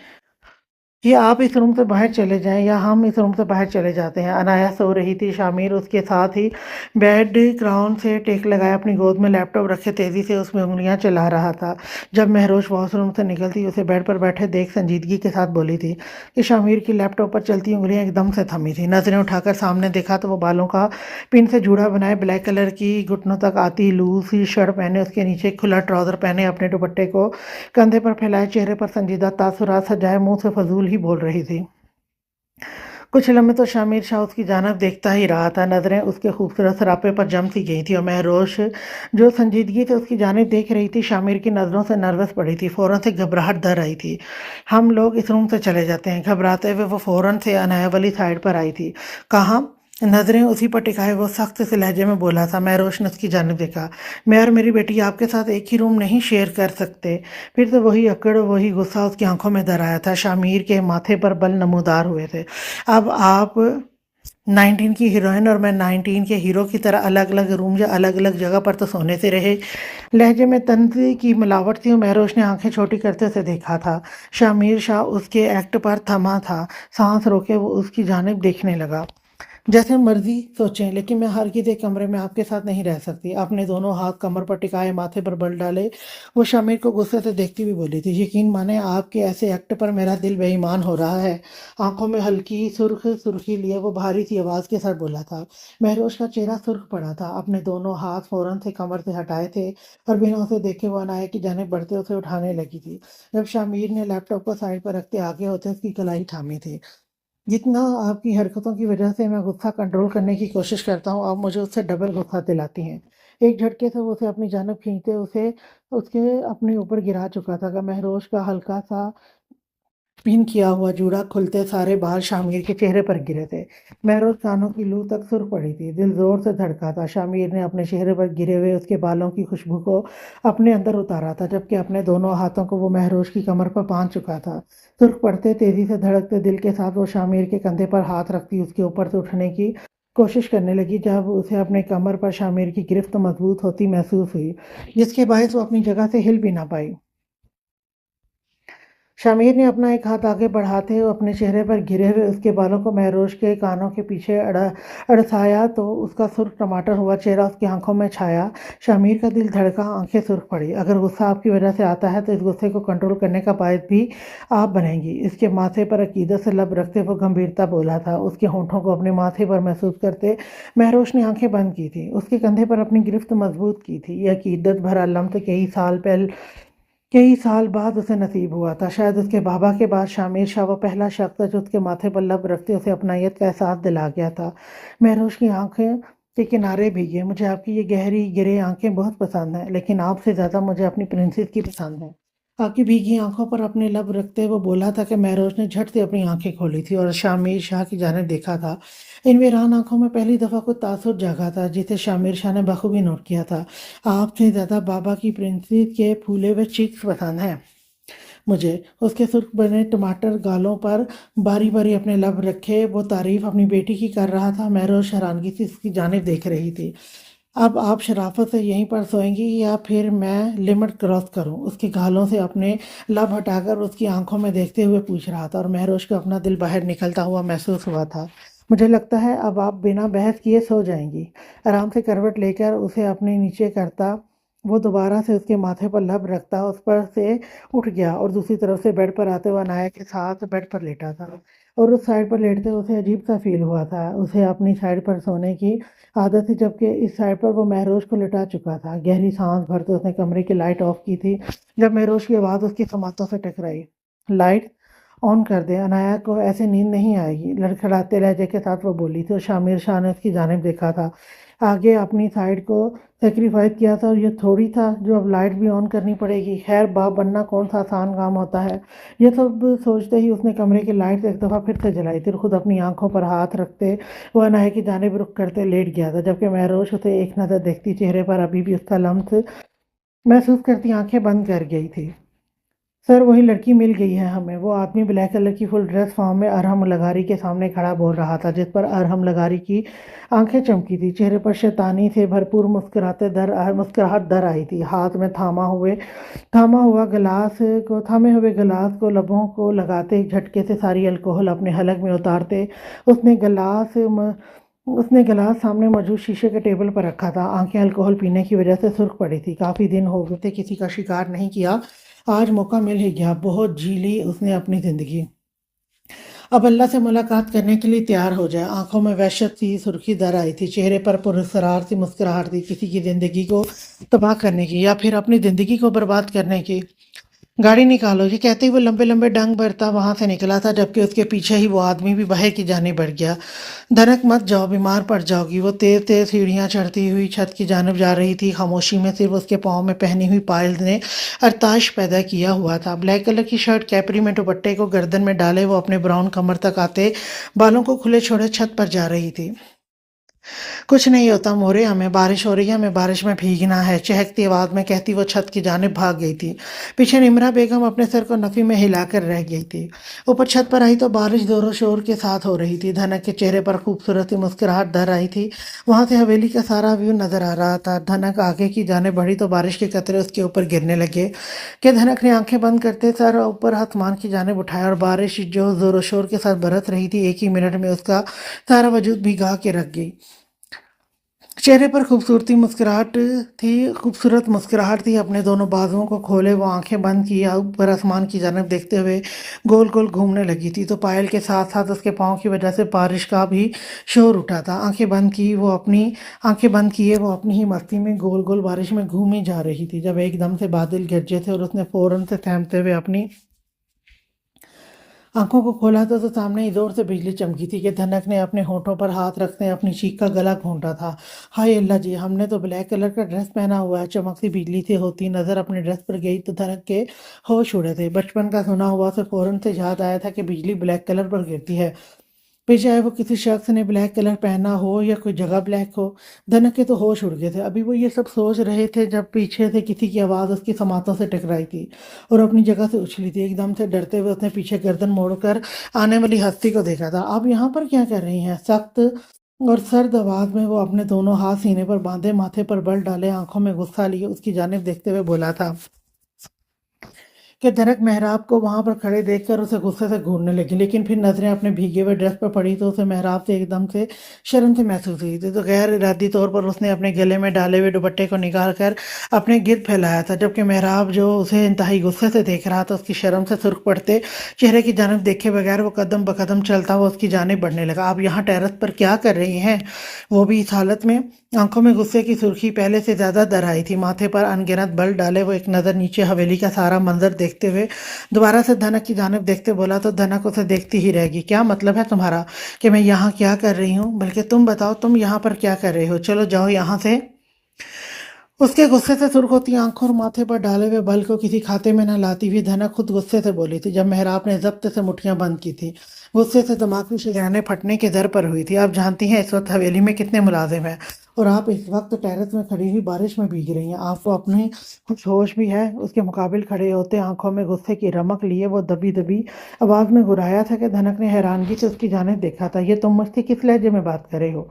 ये आप इस रूम से बाहर चले जाएं या हम इस रूम से बाहर चले जाते हैं। अनाया सो रही थी। शामिर उसके साथ ही बेड क्राउन से टेक लगाए अपनी गोद में लैपटॉप रखे तेजी से उसमें उंगलियां चला रहा था। जब महरोश वॉशरूम से निकलती उसे बेड पर बैठे देख संजीदगी के साथ बोली थी कि शामिर की लैपटॉप पर चलती उंगलियां एकदम से थमी थी। नजरें उठाकर सामने देखा तो वो बालों का पिन से जुड़ा बनाए ब्लैक कलर की घुटनों तक आती लूज सी शर्ट पहने उसके नीचे खुला ट्राउजर पहने अपने दुपट्टे को कंधे पर फैलाए चेहरे पर संजीदा तासुरात सजाए मुंह से फजूल ही बोल रही थी। कुछ लम्हे तो शामिर शाह उसकी जानब देखता ही रहा था। नजरें उसके खूबसूरत सरापे पर जम सी गई थी और महरोश जो संजीदगी से उसकी जानिब देख रही थी शामिर की नज़रों से नर्वस पड़ी थी। फौरन से घबराहट दर आई थी। हम लोग इस रूम से चले जाते हैं। घबराते हुए वो फौरन से अनाया वाली साइड पर आई थी। कहाँ? नजरें उसी पर टिकाए वो सख्त से लहजे में बोला था। महरोश ने उसकी जानिब देखा। मैं और मेरी बेटी आपके साथ एक ही रूम नहीं शेयर कर सकते। फिर से वही अकड़ वही गुस्सा उसकी आंखों में दर आया था। शामिर के माथे पर बल नमूदार हुए थे। अब आप 19 की हीरोइन और मैं 19 के हीरो की तरह अलग अलग रूम या अलग अलग जगह पर तो सोने से रहे। लहजे में तंज की मिलावट थी। महरोश ने आंखें छोटी करते उसे देखा था। शामिर शाह उसके एक्ट पर थमा था। सांस रोके वो उसकी जानिब देखने लगा। जैसे मर्जी सोचें, लेकिन मैं हर किसी कमरे में आपके साथ नहीं रह सकती। आपने दोनों हाथ कमर पर टिकाए माथे पर बल डाले वो शामिर को गुस्से से देखती हुई बोली थी। यकीन माने आपके ऐसे एक्ट पर मेरा दिल बेईमान हो रहा है। आंखों में हल्की सुर्खी लिए वो भारी सी आवाज के साथ बोला था। महरोश का चेहरा सुर्ख पड़ा था। अपने दोनों हाथ फौरन से कमर से हटाए थे और बिना उसे देखे वो अनाया की जाने बढ़ते उसे उठाने लगी थी। जब शामिर ने लैपटॉप को साइड पर रखते आगे होते उसकी कलाई थामी थी। जितना आपकी हरकतों की वजह से मैं गुस्सा कंट्रोल करने की कोशिश करता हूँ, आप मुझे उससे डबल गुस्सा दिलाती हैं। एक झटके से वो उसे अपनी जानब खींचते उसे उसके अपने ऊपर गिरा चुका था। महरोश का हल्का सा पिन किया हुआ जूड़ा खुलते सारे बाल शामिर के चेहरे पर गिरे थे। महरोज कानों की लू तक सुर्ख पड़ी थी। दिल जोर से धड़का था। शामिर ने अपने चेहरे पर गिरे हुए उसके बालों की खुशबू को अपने अंदर उतारा था जबकि अपने दोनों हाथों को वो महरोज की कमर पर बांध चुका था। सुर्ख पड़ते तेजी से धड़कते दिल के साथ वो शामिर के कंधे पर हाथ रखती उसके ऊपर से उठने की कोशिश करने लगी। जब उसे अपने कमर पर शामिर की गिरफ्त मजबूत होती महसूस हुई जिसके बायस वो अपनी जगह से हिल भी ना पाई। शामिर ने अपना एक हाथ आगे बढ़ाते हुए अपने चेहरे पर गिरे हुए उसके बालों को महरोश के कानों के पीछे अड़साया तो उसका सुर्ख टमाटर हुआ चेहरा उसकी आंखों में छाया। शामिर का दिल धड़का, आंखें सुर्ख पड़ी। अगर गुस्सा आपकी वजह से आता है तो इस गुस्से को कंट्रोल करने का बायस भी आप बनेंगी। इसके माथे पर अकीदत से लब रखते वो गंभीरता बोला था। उसके होंठों को अपने माथे पर महसूस करते महरोश ने आंखें बंद की थी। उसके कंधे पर अपनी गिरफ्त मजबूत की थी। यह अकीदत भरा लम्हा कई साल बाद उसे नसीब हुआ था। शायद उसके बाबा के बाद शामिर शाह वो पहला शख्स था जो उसके माथे पर लब रखते उसे अपनायत का एहसास दिला गया था। महरोश की आंखें के किनारे भीगे। मुझे आपकी ये गहरी ग्रे आंखें बहुत पसंद हैं, लेकिन आपसे ज़्यादा मुझे अपनी प्रिंसेस की पसंद है। आपकी भीगी आंखों पर अपने लब रखते वो बोला था कि महरोज ने झट से अपनी आंखें खोली थी और शामिर शाह की जानिब देखा था। इन वीरान आंखों में पहली दफ़ा कुछ तासुर जागा था जिसे शामिर शाह ने बखूबी नोट किया था। आपसे ज़्यादा बाबा की प्रिंसेस के फूले हुए चीक्स पसंद हैं मुझे। उसके सुर्ख बने टमाटर गालों पर बारी बारी अपने लब रखे वो तारीफ अपनी बेटी की कर रहा था। महरोज हैरानगी से उसकी जानिब देख रही थी। अब आप शराफत से यहीं पर सोएंगी या फिर मैं लिमिट क्रॉस करूं? उसके गालों से अपने लब हटाकर उसकी आंखों में देखते हुए पूछ रहा था और महरोश को अपना दिल बाहर निकलता हुआ महसूस हुआ था। मुझे लगता है अब आप बिना बहस किए सो जाएंगी। आराम से करवट लेकर उसे अपने नीचे करता वो दोबारा से उसके माथे पर लब रखता उस पर से उठ गया और दूसरी तरफ से बेड पर आते हुए अनाया के साथ बेड पर लेटा था और उस साइड पर लेटते उसे अजीब सा फील हुआ था। उसे अपनी साइड पर सोने की आदत थी, जबकि इस साइड पर वो महरोज को लिटा चुका था। गहरी सांस भरते उसने कमरे की लाइट ऑफ की थी जब महरोज की आवाज़ उसकी समातों से टकराई। लाइट ऑन कर दे, अनाया को ऐसे नींद नहीं आएगी, लड़खड़ाते लहजे के साथ वो बोली थी और शामिर शाह ने उसकी जानिब देखा था। आगे अपनी साइड को सेक्रीफाइस किया था और ये थोड़ी था जो अब लाइट भी ऑन करनी पड़ेगी। खैर, बाप बनना कौन सा आसान काम होता है। ये सब सोचते ही उसने कमरे की लाइट एक दफ़ा फिर से जलाई थी और खुद अपनी आंखों पर हाथ रखते वह अनाया की जानिब रुख करते लेट गया था, जबकि महरोश उसे एक नज़र देखती चेहरे पर अभी भी उसका लम्स महसूस करती आंखें बंद कर गई थी। सर, वही लड़की मिल गई है हमें। वो आदमी ब्लैक कलर की फुल ड्रेस फॉर्म में अरहम लगारी के सामने खड़ा बोल रहा था, जिस पर अरहम लगारी की आंखें चमकी थी। चेहरे पर शैतानी से भरपूर मुस्कुराहट दर आई थी। हाथ में थामे हुए गिलास को लबों को लगाते ही झटके से सारी अल्कोहल अपने हलक में उतारते उसने गिलास सामने मौजूद शीशे के टेबल पर रखा था। आंखें अल्कोहल पीने की वजह से सुर्ख पड़ी थी। काफ़ी दिन हो गए थे किसी का शिकार नहीं किया, आज मौका मिल ही गया। बहुत जी ली उसने अपनी ज़िंदगी। अब अल्लाह से मुलाकात करने के लिए तैयार हो जाए। आंखों में वहशत सी सुर्खी दर आई थी, चेहरे पर पुरस्कार सी मुस्कुराहट थी। किसी की ज़िंदगी को तबाह करने की या फिर अपनी ज़िंदगी को बर्बाद करने की। गाड़ी निकालो, ये कहते ही वो लंबे लंबे डंग भरता वहां से निकला था, जबकि उसके पीछे ही वो आदमी भी बाहर की जाने बढ़ गया। धनक मत जाओ, बीमार पड़ जाओगी। वो तेज तेज सीढ़ियां चढ़ती हुई छत की जानब जा रही थी। खामोशी में सिर्फ उसके पाँव में पहनी हुई पायल्स ने अरताश पैदा किया हुआ था। ब्लैक कलर की शर्ट कैपरी में दुपट्टे को गर्दन में डाले वो अपने ब्राउन कमर तक आते बालों को खुले छोड़े छत पर जा रही थी। कुछ नहीं होता मोरे, हमें बारिश हो रही है, हमें बारिश में भीगना है, चहकती आवाज़ में कहती वो छत की जानिब भाग गई थी। पीछे निमरा बेगम अपने सर को नफ़ी में हिलाकर रह गई थी। ऊपर छत पर आई तो बारिश जोरों शोर के साथ हो रही थी। धनक के चेहरे पर खूबसूरत सी मुस्कुराहट दर आई थी। वहां से हवेली का सारा व्यू नजर आ रहा था। धनक आगे की जाने बढ़ी तो बारिश के कतरे उसके ऊपर गिरने लगे कि धनक ने आंखें बंद करते सर ऊपर आसमान की जानिब उठाया और बारिश जो जोरों शोर के साथ बरस रही थी एक ही मिनट में उसका सारा वजूद भिगा के रख गई। चेहरे पर खूबसूरत मुस्कुराहट थी। अपने दोनों बाजुओं को खोले वो आंखें बंद किया ऊपर आसमान की जानब देखते हुए गोल गोल घूमने लगी थी। तो पायल के साथ साथ उसके पाँव की वजह से बारिश का भी शोर उठा था। आंखें बंद किए वो अपनी ही मस्ती में गोल गोल बारिश में घूमी जा रही थी, जब एकदम से बादल गरजे थे और उसने फौरन से सहमते हुए अपनी आंखों को खोला तो सामने ही जोर से बिजली चमकी थी कि धनक ने अपने होठों पर हाथ रखते अपनी चीख का गला घोंटा था। हाय अल्लाह जी, हमने तो ब्लैक कलर का ड्रेस पहना हुआ है। चमक सी बिजली से होती नजर अपने ड्रेस पर गई तो धनक के होश उड़े थे। बचपन का सुना हुआ से फौरन से याद आया था कि बिजली ब्लैक कलर पर गिरती है, फिर चाहे वो किसी शख्स ने ब्लैक कलर पहना हो या कोई जगह ब्लैक हो। धनक के तो होश उड़ गए थे। अभी वो ये सब सोच रहे थे जब पीछे से किसी की आवाज़ उसकी समातों से टकराई थी और अपनी जगह से उछली थी। एकदम से डरते हुए उसने पीछे गर्दन मोड़कर आने वाली हस्ती को देखा था। आप यहाँ पर क्या कर रही हैं? सख्त और सर्द आवाज में वो अपने दोनों हाथ सीने पर बांधे माथे पर बल डाले आंखों में गुस्सा लिए उसकी जानिब देखते हुए बोला था। کہ धनक मेहराब को वहां पर खड़े देखकर उसे गुस्से से घूरने लगी, लेकिन फिर नजरें अपने भीगे हुए ड्रेस पर पड़ी तो उसे मेहराब से एकदम से शर्म सी महसूस हुई थी। तो गैर इरादी तौर पर उसने अपने गले में डाले हुए दुपट्टे को निकाल कर अपने गिर्द फैलाया था, जबकि मेहराब जो उसे इंतहाई गुस्से से देख रहा था, उसकी शर्म से सुर्ख पड़ते चेहरे की जानिब देखे बगैर वो कदम बकदम चलता हुआ उसकी जानिब बढ़ने लगा। आप यहाँ टेरेस पर क्या कर रही हैं? वो भी इस हालत में। आंखों में गुस्से की सुर्खी पहले से ज्यादा दर आई थी, माथे पर अनगिनत बल डाले वो एक नजर नीचे हवेली का सारा मंजर देखते हुए दोबारा से धनक की जानिब देखते बोला। तो धनक उसे देखती ही रहेगी। क्या मतलब है तुम्हारा कि मैं यहाँ क्या कर रही हूँ? बल्कि तुम बताओ, तुम यहाँ पर क्या कर रहे हो? चलो जाओ यहाँ से। उसके गुस्से से सुर्ख होती आंखों और माथे पर डाले हुए बल को किसी खाते में न लाती हुई धनक खुद गुस्से से बोली थी, जब मेहराब ने जब्त से मुट्ठियां बंद की थी। गुस्से से दिमाग की शरेआनें फटने के दर पर हुई थी। आप जानती हैं इस वक्त हवेली में कितने मुलाजिम हैं, और आप इस वक्त टेरेस में खड़ी हुई बारिश में भीग रही हैं। आपको अपनी कुछ होश भी है? उसके मुकाबिल खड़े होते आंखों में गुस्से की रमक लिए वो दबी दबी आवाज में गुराया था कि धनक ने हैरानगी से उसकी जानिब देखा था। ये तुम मुझसे किस लहजे में बात कर रहे हो?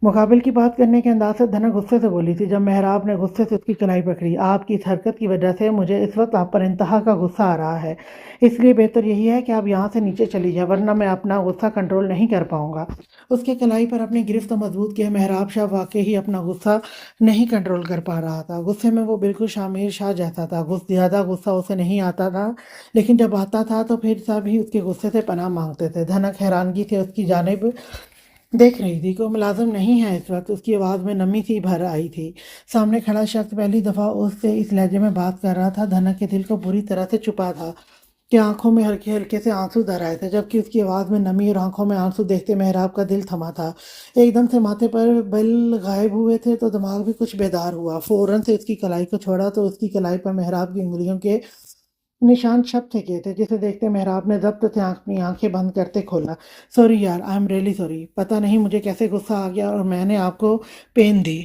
मुकाबिल की बात करने के अंदाज से धनक गुस्से से बोली थी, जब मेहराब ने गुस्से से उसकी कलाई पकड़ी। आपकी इस हरकत की वजह से मुझे इस वक्त आप पर इंतहा का गुस्सा आ रहा है, इसलिए बेहतर यही है कि आप यहाँ से नीचे चली जाए, वरना मैं अपना गुस्सा कंट्रोल नहीं कर पाऊंगा। उसके कलाई पर अपनी गिरफ्त मजबूत किए मेहराब शाह वाकई ही अपना गुस्सा नहीं कंट्रोल कर पा रहा था। गुस्से में वो बिल्कुल शामिर शाह जैसा था। ज्यादा गुस्सा उसे नहीं आता था, लेकिन जब आता था तो फिर सभी उसके गुस्से से पनाह मांगते थे। धनक हैरानगी से उसकी जानिब देख रही थी। कोई मुलाजिम नहीं है इस वक्त? उसकी आवाज़ में नमी सी भर आई थी। सामने खड़ा शख्स पहली दफ़ा उससे इस लहजे में बात कर रहा था। धनक के दिल को बुरी तरह से छुपा था कि आंखों में हल्के हल्के से आंसू दर आए थे, जबकि उसकी आवाज़ में नमी और आंखों में आंसू देखते मेहराब का दिल थमा था। एकदम से माथे पर बल गायब हुए थे तो दिमाग भी कुछ बेदार हुआ। फौरन से उसकी कलाई को छोड़ा तो उसकी कलाई पर मेहराब की उंगलियों के निशान छप थे किए थे, जिसे देखते मेहराब ने जब्त से अपनी आंखें बंद करते खोला। सॉरी यार, आई एम रियली सॉरी। पता नहीं मुझे कैसे गुस्सा आ गया और मैंने आपको पेन दी।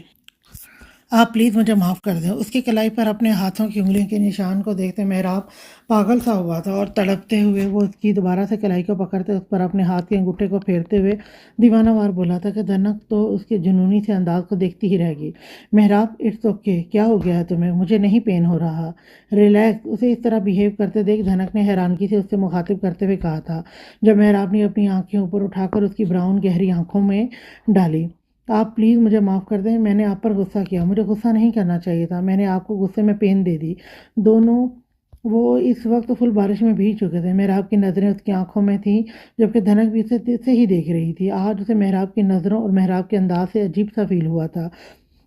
आप प्लीज़ मुझे माफ़ कर दें। उसकी कलाई पर अपने हाथों की उंगलियों के निशान को देखते मेहराब पागल सा हुआ था, और तड़पते हुए वो उसकी दोबारा से कलाई को पकड़ते उस पर अपने हाथ के अंगूठे को फेरते हुए दीवानावार बोला था कि धनक तो उसके जुनूनी से अंदाज को देखती ही रहेगी। मेहराब, इट्स ओके, क्या हो गया है तुम्हें? मुझे नहीं पेन हो रहा, रिलैक्स। उसे इस तरह बिहेव करते देख धनक ने हैरानगी से उससे मुखातिब करते हुए कहा था, जब मेहराब ने अपनी आंखें ऊपर उठाकर उसकी ब्राउन गहरी आंखों में डाली। आप प्लीज़ मुझे माफ़ कर दें, मैंने आप पर गुस्सा किया। मुझे गुस्सा नहीं करना चाहिए था, मैंने आपको गुस्से में पेन दे दी। दोनों वो इस वक्त फुल बारिश में भीग चुके थे। मेहराब की नज़रें उसकी आंखों में थीं, जबकि धनक भी उसे ही देख रही थी। आज उसे मेहराब की नज़रों और मेहराब के अंदाज से अजीब सा फील हुआ था।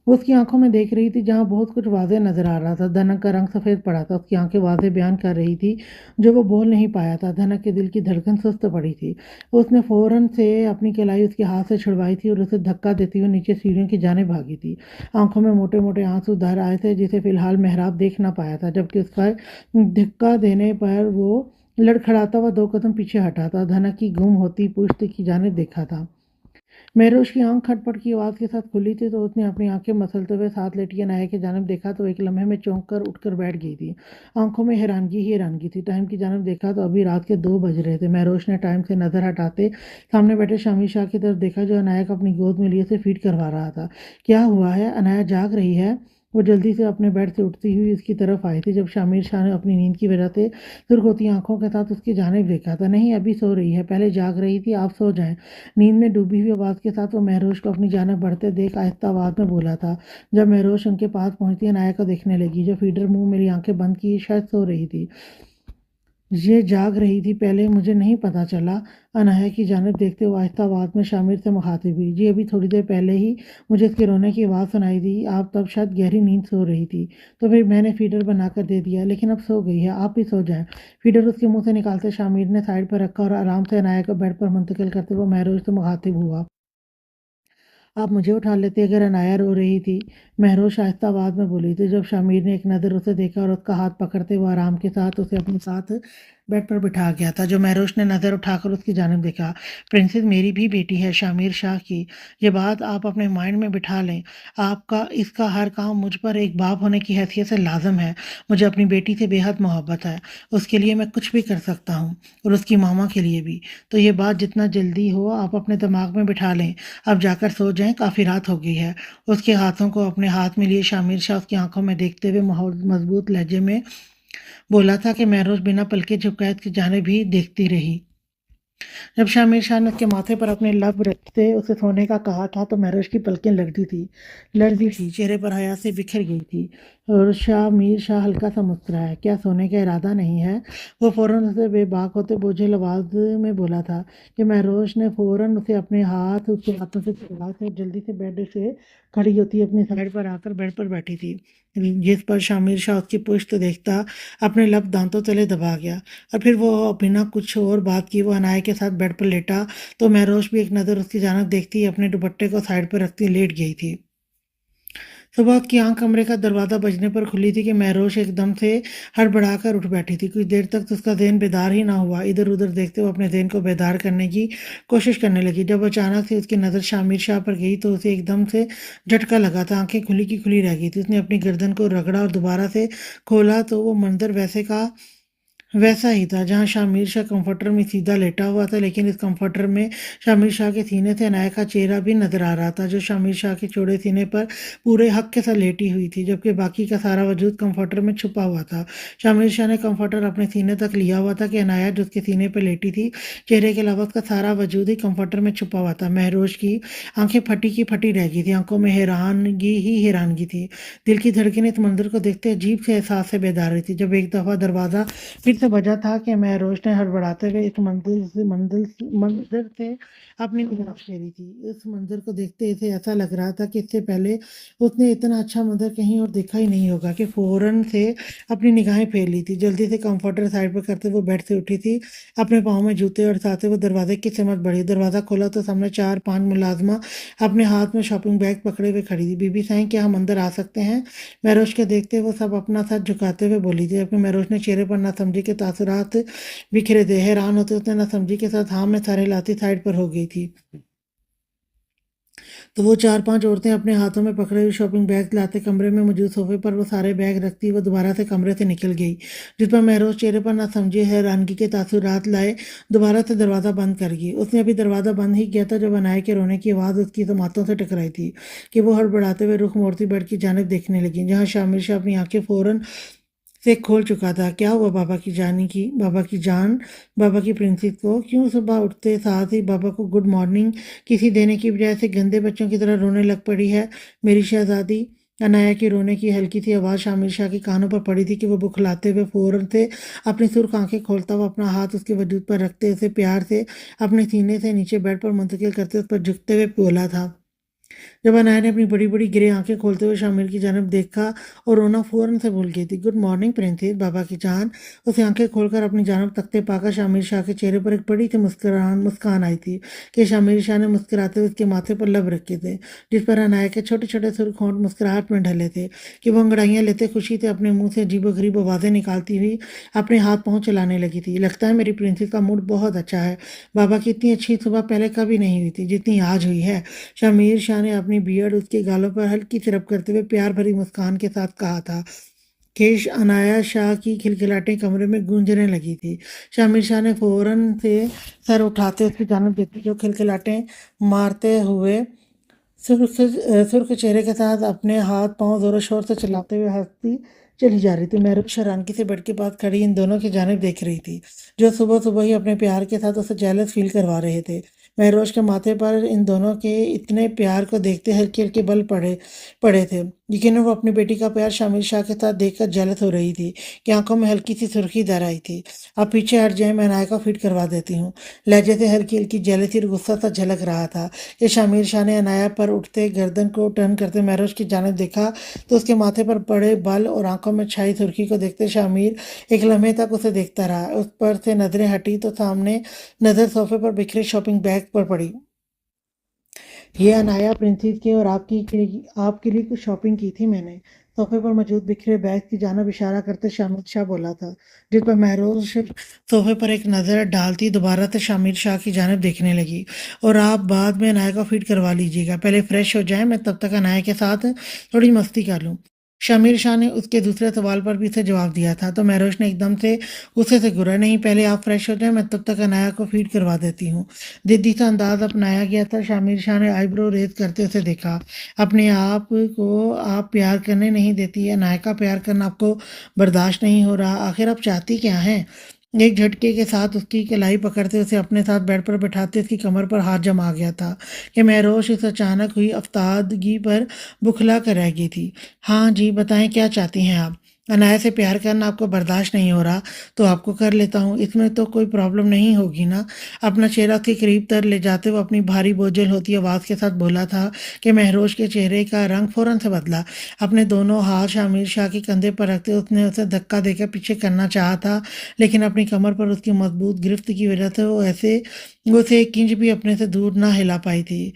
वो उसकी आंखों में देख रही थी जहाँ बहुत कुछ वाज़ेह नज़र आ रहा था। धनक का रंग सफ़ेद पड़ा था, उसकी आंखें वाज़ेह बयान कर रही थी जो वो बोल नहीं पाया था। धनक के दिल की धड़कन सुस्त पड़ी थी। उसने फ़ौरन से अपनी कलाई उसके हाथ से छुड़वाई थी और उसे धक्का देती हुई नीचे सीढ़ियों की जाने भागी थी। आंखों में मोटे मोटे आंसू दर आए थे, जिसे फ़िलहाल मेहराब देख ना पाया था, जबकि उसका धक्का देने पर वो लड़खड़ाता हुआ 2 कदम पीछे हटा था। धनक की गुम होती पुश्त की जानिब देखा था। महरोश की आंख खटपट की आवाज़ के साथ खुली थी, तो उसने अपनी आंखें मसलते हुए साथ लेटी अनाया की जानिब देखा तो एक लम्हे में चौंक कर उठकर बैठ गई थी। आंखों में हैरानगी ही हैरानगी थी। टाइम की जानिब देखा तो अभी रात के 2 बज रहे थे। महरोश ने टाइम से नज़र हटाते सामने बैठे शामिर शाह की तरफ देखा, जो अनाया को अपनी गोद में लिए से फीड करवा रहा था। क्या हुआ है? अनाया जाग रही है? वो जल्दी से अपने बेड से उठती हुई उसकी तरफ आई थी, जब शामिर शाह ने अपनी नींद की वजह से सुर्ख होती आंखों के साथ उसकी जानिब देखा था। नहीं, अभी सो रही है, पहले जाग रही थी, आप सो जाएं। नींद में डूबी हुई आवाज़ के साथ वो महरोश को अपनी जानिब बढ़ते देख आहिस्ता आवाज़ में बोला था। जब महरोश उनके पास पहुंचती अनाया को देखने लगी, जो फीडर मुंह मेरी आंखें बंद की शायद सो रही थी। ये जाग रही थी, पहले मुझे नहीं पता चला। अनाया की जानिब देखते हुए आहिस्ता आवाज़ में शामिर से मुखातिब हुई। जी, अभी थोड़ी देर पहले ही मुझे इसके रोने की आवाज़ सुनाई दी। आप तब शायद गहरी नींद सो रही थी, तो फिर मैंने फीडर बनाकर दे दिया, लेकिन अब सो गई है, आप भी सो जाएं। फीडर उसके मुंह से निकालते शामिर ने साइड पर रखा और आराम से अनाया को बेड पर मुंतकिल करते हुए महरोज से मुखातिब हुआ। आप मुझे उठा लेती अगर अनाया रो रही थी, महरोश आहिस्ता आवाज़ में बोली थी, जब शामिर ने एक नज़र उसे देखा और उसका हाथ पकड़ते हुए आराम के साथ उसे अपने साथ बेड पर बिठा गया था। जो महरोश ने नज़र उठाकर उसकी जानिब देखा। प्रिंसेस मेरी भी बेटी है, शामिर शाह की। ये बात आप अपने माइंड में बिठा लें। आपका इसका हर काम मुझ पर एक बाप होने की हैसियत से लाजम है। मुझे अपनी बेटी से बेहद मोहब्बत है, उसके लिए मैं कुछ भी कर सकता हूँ, और उसकी मामा के लिए भी। तो ये बात जितना जल्दी हो आप अपने दिमाग में बिठा लें। अब जाकर सो जाएं, काफ़ी रात हो गई है। उसके हाथों को अपने हाथ में लिए शामिर शाह उसकी आंखों में देखते हुए मजबूत लहजे में بولا تھا کہ مہروش بنا پلکے جھپکائے اس کی جانب ہی دیکھتی رہی۔ جب شامر شاہ نے اس کے ماتھے پر اپنے لب رکھتے اسے سونے کا کہا تھا تو مہروش کی پلکیں لڑزی تھی، چہرے پر حیا سے بکھر گئی تھی، اور شامر شاہ ہلکا سا مسکرایا۔ کیا سونے کا ارادہ نہیں ہے؟ وہ فوراً اسے بے باک ہوتے بوجھل آواز میں بولا تھا کہ مہروش نے فوراً اسے اپنے ہاتھ اس کے ہاتھوں سے چھڑا کے جلدی سے بیڈ سے کھڑی ہوتی اپنی سائڈ پر آ کر بیڈ پر بیٹھی تھی، جس پر شامر شاہ اس کی پشت دیکھتا اپنے لب دانتوں تلے دبا گیا، اور پھر وہ بنا کچھ اور بات کی وہ عنایت کے ساتھ بیڈ پر لیٹا تو مہروش بھی ایک نظر اس کی جانب دیکھتی اپنے دوپٹے کو سائڈ پر رکھتی لیٹ گئی تھی۔ صبح اس کی آنکھ کمرے کا دروازہ بجنے پر کھلی تھی کہ مہروش ایک دم سے ہڑبڑا کر اٹھ بیٹھی تھی۔ کچھ دیر تک تو اس کا ذہن بیدار ہی نہ ہوا، ادھر ادھر دیکھتے وہ اپنے ذہن کو بیدار کرنے کی کوشش کرنے لگی۔ جب اچانک سے اس کی نظر شامر شاہ پر گئی تو اسے ایک دم سے جھٹکا لگا تھا، آنکھیں کھلی کی کھلی رہ گئی تھی۔ اس نے اپنی گردن کو رگڑا اور دوبارہ سے کھولا تو وہ منظر ویسے کا ویسا ہی تھا جہاں شامر شاہ کمفرٹر میں سیدھا لیٹا ہوا تھا، لیکن اس کمفرٹر میں شامر شاہ کے سینے سے عنایت کا چہرہ بھی نظر آ رہا تھا، جو شامر شاہ کے چوڑے سینے پر پورے حق کے ساتھ لیٹی ہوئی تھی، جبکہ باقی کا سارا وجود کمفرٹر میں چھپا ہوا تھا۔ شامر شاہ نے کمفرٹر اپنے سینے تک لیا ہوا تھا کہ عنایت جو اس کے سینے پر لیٹی تھی، چہرے کے علاوہ اس کا سارا وجود ہی کمفرٹر میں چھپا ہوا تھا۔ مہروش کی آنکھیں پھٹی کی پھٹی رہ گئی تھی، آنکھوں میں حیرانگی ہی حیرانگی تھی، دل کی دھڑکنیں اس منظر کو دیکھتے عجیب سے احساس سے بیدار ہوئی تھی۔ جب ایک دفعہ دروازہ پھر سے بجا تھا کہ مہروش نے ہڑبڑاتے ہوئے اس منظر سے اپنی نگاہ پھیری تھی۔ اس منظر کو دیکھتے اسے ایسا لگ رہا تھا کہ اس سے پہلے اس نے اتنا اچھا منظر کہیں اور دیکھا ہی نہیں ہوگا کہ فوراً سے اپنی نگاہیں پھیر لی تھی۔ جلدی سے کمفرٹر سائڈ پر کرتے وہ بیڈ سے اٹھی تھی، اپنے پاؤں میں جوتے اور ساتھ وہ دروازے کی سمت بڑھی۔ دروازہ کھولا تو سامنے 4-5 ملازمہ اپنے ہاتھ میں شاپنگ بیگ پکڑے ہوئے کھڑی تھی۔ بی بی سائیں، کیا ہم اندر آ سکتے ہیں؟ مہروش کے دیکھتے وہ سب اپنا سر جھکاتے ہوئے بولی تھی، جبکہ مہروش نے چہرے پر ناسمجھی کے تاثرات بکھرے تھے۔ حیران ہوتے اس نے ناسمجھی کے ساتھ ہاں میں سر ہلاتی سائڈ پر ہو گئی تھی، تو وہ 4-5 عورتیں اپنے ہاتھوں میں پکڑے ہوئے شاپنگ بیگ لاتے کمرے میں موجود صوفے پر وہ سارے بیگ رکھتی وہ دوبارہ سے کمرے سے نکل گئی، جس پر مہروش چہرے پر ناسمجھی حیرانگی کے تاثرات لائے دوبارہ سے دروازہ بند کر گئی۔ اس نے ابھی دروازہ بند ہی کیا تھا جب عنایت کے رونے کی آواز اس کی سماعتوں سے ٹکرائی تھی کہ وہ ہڑبڑاتے ہوئے رخ موڑتی بیڈ کی جانب دیکھنے لگی، جہاں شامر شاہ اپنی آنکھیں فوراً سے کھول چکا تھا۔ کیا ہوا بابا کی جان، بابا کی پرنسس کو کیوں صبح اٹھتے ساتھ ہی بابا کو گڈ مارننگ کسی دینے کی بجائے سے گندے بچوں کی طرح رونے لگ پڑی ہے میری شہزادی؟ عنایت کی رونے کی ہلکی سی آواز شامر شاہ کے کانوں پر پڑی تھی کہ وہ بکھلاتے ہوئے فوراً سے اپنی سرخ آنکھیں کھولتا ہوا اپنا ہاتھ اس کے وجود پر رکھتے اسے پیار سے اپنے سینے سے نیچے بیڈ پر منتقل کرتے اس پر جھکتے ہوئے بولا تھا۔ جب عنایت نے اپنی بڑی بڑی گرے آنکھیں کھولتے ہوئے شامر کی جانب دیکھا اور رونا فوراً سے بھول گئی تھی۔ گڈ مارننگ پرنسس، بابا کی جان۔ اسے آنکھیں کھول کر اپنی جانب تکتے پا کر شامر شاہ کے چہرے پر ایک بڑی سی مسکان آئی تھی کہ شامر شاہ نے مسکراتے ہوئے اس کے ماتھے پر لب رکھے تھے، جس پر عنایت کے چھوٹے چھوٹے سرخ ہونٹ مسکراہٹ میں ڈھلے تھے کہ وہ انگڑائیاں لیتے خوشی سے اپنے منہ سے عجیب و غریب آوازیں نکالتی ہوئی اپنے ہاتھ پاؤں چلانے لگی تھی۔ لگتا ہے میری پرنسس کا موڈ بہت اچھا ہے، بابا کی اتنی اچھی صبح پہلے کبھی نہیں ہوئی تھی جتنی آج ہوئی ہے۔ شامر شاہ نے اپنی بیئرڈ اس کے گالوں پر ہلکی سی رب کرتے ہوئے پیار بھری مسکان کے ساتھ کہا تھا کہ عنایت شاہ کی کھلکھلاہٹیں کمرے میں گونجنے لگی تھی۔ شامر شاہ نے فوراً سے سر اٹھاتے اس کی جانب دیکھی جو کھلکھلاہٹیں مارتے ہوئے سرخ چہرے کے ساتھ اپنے ہاتھ پاؤں زور و شور سے چلاتے ہوئے ہنستی چلی جا رہی تھی۔ مہروش حیرانگی سے بیڈ کے پاس کھڑی ان دونوں کی جانب دیکھ رہی تھی، جو صبح صبح ہی اپنے پیار کے ساتھ اسے جیلس فیل کروا رہے تھے۔ مہروش کے ماتھے پر ان دونوں کے اتنے پیار کو دیکھتے ہلکے ہلکے بل پڑے تھے۔ یقیناً وہ اپنی بیٹی کا پیار شامر شاہ کے ساتھ دیکھ کر جیلس ہو رہی تھی کہ آنکھوں میں ہلکی سی سرخی در آئی تھی۔ اب پیچھے ہٹ جائیں، میں عنایت کو فٹ کروا دیتی ہوں۔ لہجے سے ہلکی ہلکی جیلسی اور غصہ سا جھلک رہا تھا کہ شامر شاہ نے عنایت پر اٹھتے گردن کو ٹرن کرتے مہروش کی جانب دیکھا تو اس کے ماتھے پر پڑے بل اور آنکھوں میں چھائی سرخی کو دیکھتے شامر ایک لمحے تک اسے دیکھتا رہا۔ اس پر سے نظریں ہٹی تو سامنے نظر صوفے پر بکھرے شاپنگ بیگ پر پڑی۔ یہ عنایت پرنسس کی اور آپ کے لیے کچھ شاپنگ کی تھی میں نے، صوفے پر موجود بکھرے بیگ کی جانب اشارہ کرتے شامر شاہ بولا تھا، جس پر مہروش صوفے پر ایک نظر ڈالتی دوبارہ سے شامر شاہ کی جانب دیکھنے لگی۔ اور آپ بعد میں عنایت کو فٹ کروا لیجیے گا، پہلے فریش ہو جائیں، میں تب تک عنایت کے ساتھ تھوڑی مستی کر لوں۔ شمیر شاہ نے اس کے دوسرے سوال پر بھی اسے جواب دیا تھا تو مہروش نے ایک دم سے غصے سے گھورا، نہیں پہلے آپ فریش ہو جائیں، میں تب تک عنایا کو فیڈ کروا دیتی ہوں۔ ضدی سا انداز اپنایا گیا تھا۔ شمیر شاہ نے آئی برو ریز کرتے اسے دیکھا۔ اپنے آپ کو آپ پیار کرنے نہیں دیتی، عنایا کا پیار کرنا آپ کو برداشت نہیں ہو رہا، آخر آپ چاہتی کیا ہیں؟ ایک جھٹکے کے ساتھ اس کی کلائی پکڑتے اسے اپنے ساتھ بیڈ پر بٹھاتے اس کی کمر پر ہاتھ جما گیا تھا کہ مہروش اس اچانک ہوئی افتادگی پر بکھلا کر رہ گئی تھی۔ ہاں جی بتائیں کیا چاہتی ہیں آپ؟ عنایت سے پیار کرنا آپ کو برداشت نہیں ہو رہا تو آپ کو کر لیتا ہوں، اس میں تو کوئی پرابلم نہیں ہوگی نا؟ اپنا چہرہ اس کے قریب تر لے جاتے وہ اپنی بھاری بوجھل ہوتی آواز کے ساتھ بولا تھا کہ مہروش کے چہرے کا رنگ فوراً سے بدلا۔ اپنے دونوں ہاتھ شمیر شاہ کے کندھے پر رکھتے اس نے اسے دھکا دے کر پیچھے کرنا چاہا تھا، لیکن اپنی کمر پر اس کی مضبوط گرفت کی وجہ سے وہ اسے ایک انچ بھی اپنے سے دور نہ ہلا پائی تھی۔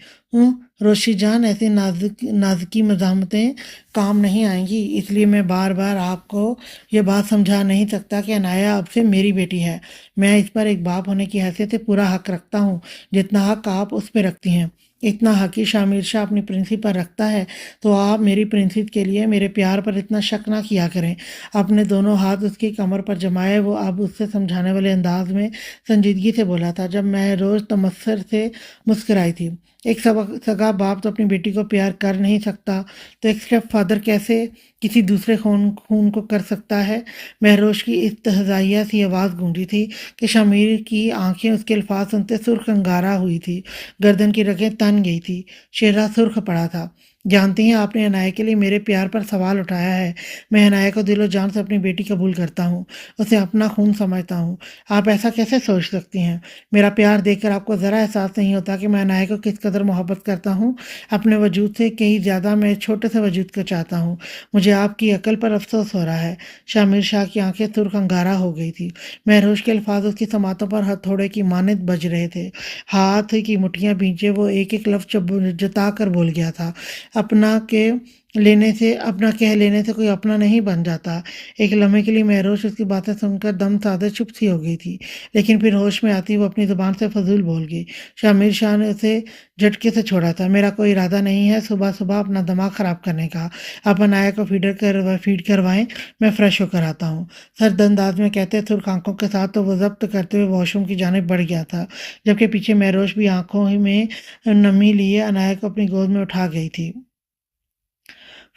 روشی جان، ایسی نازکی مزاحمتیں کام نہیں آئیں گی، اس لیے میں بار بار آپ کو یہ بات سمجھا نہیں سکتا کہ عنایا اب سے میری بیٹی ہے۔ میں اس پر ایک باپ ہونے کی حیثیت سے پورا حق رکھتا ہوں، جتنا حق آپ اس پہ رکھتی ہیں۔ اتنا حق ہی شمیر شاہ اپنی پرنسپ پر رکھتا ہے تو آپ میری پرنسپ کے لیے میرے پیار پر اتنا شک نہ کیا کریں۔ اپنے دونوں ہاتھ اس کی کمر پر جمائے وہ اب اس سے سمجھانے والے انداز میں سنجیدگی سے بولا تھا جب میں روز تمسر سے مسکرائی تھی۔ ایک سگا باپ تو اپنی بیٹی کو پیار کر نہیں سکتا تو ایک اسٹیپ فادر کیسے کسی دوسرے خون کو کر سکتا ہے؟ مہروش کی استہزائیہ سی آواز گونجی تھی کہ شمیر کی آنکھیں اس کے الفاظ سنتے سرخ انگارہ ہوئی تھی، گردن کی رگیں تن گئی تھی، چہرہ سرخ پڑا تھا۔ جانتی ہیں آپ نے عنایا کے لیے میرے پیار پر سوال اٹھایا ہے، میں عنایا کو دل و جان سے اپنی بیٹی قبول کرتا ہوں، اسے اپنا خون سمجھتا ہوں۔ آپ ایسا کیسے سوچ سکتی ہیں؟ میرا پیار دیکھ کر آپ کو ذرا احساس نہیں ہوتا کہ میں عنایا کو کس قدر محبت کرتا ہوں؟ اپنے وجود سے کہیں زیادہ میں چھوٹے سے وجود کو چاہتا ہوں۔ مجھے آپ کی عقل پر افسوس ہو رہا ہے۔ شمیر شاہ کی آنکھیں سرخ انگارہ ہو گئی تھی۔ مہروش کے الفاظ اس کی سماعتوں پر ہتھوڑے کی مانند بج رہے تھے۔ ہاتھ کی مٹھیاں بھینچے وہ ایک ایک لفظ جتا کر بول گیا تھا، اپنا کہہ لینے سے کوئی اپنا نہیں بن جاتا۔ ایک لمحے کے لیے مہروش اس کی باتیں سن کر دم سادے چپ سی ہو گئی تھی، لیکن پھر ہوش میں آتی وہ اپنی زبان سے فضول بول گئی۔ شمیر شاہ نے اسے جھٹکے سے چھوڑا تھا، میرا کوئی ارادہ نہیں ہے صبح صبح اپنا دماغ خراب کرنے کا۔ آپ عنایا کو فیڈ کروائیں، میں فریش ہو کر آتا ہوں۔ سرد انداز میں کہتے سرخ آنکھوں کے ساتھ تو وہ ضبط کرتے ہوئے واش روم کی جانب بڑھ گیا تھا، جبکہ پیچھے مہروش بھی آنکھوں میں نمی لیے عنایا کو اپنی گود میں اٹھا گئی تھی۔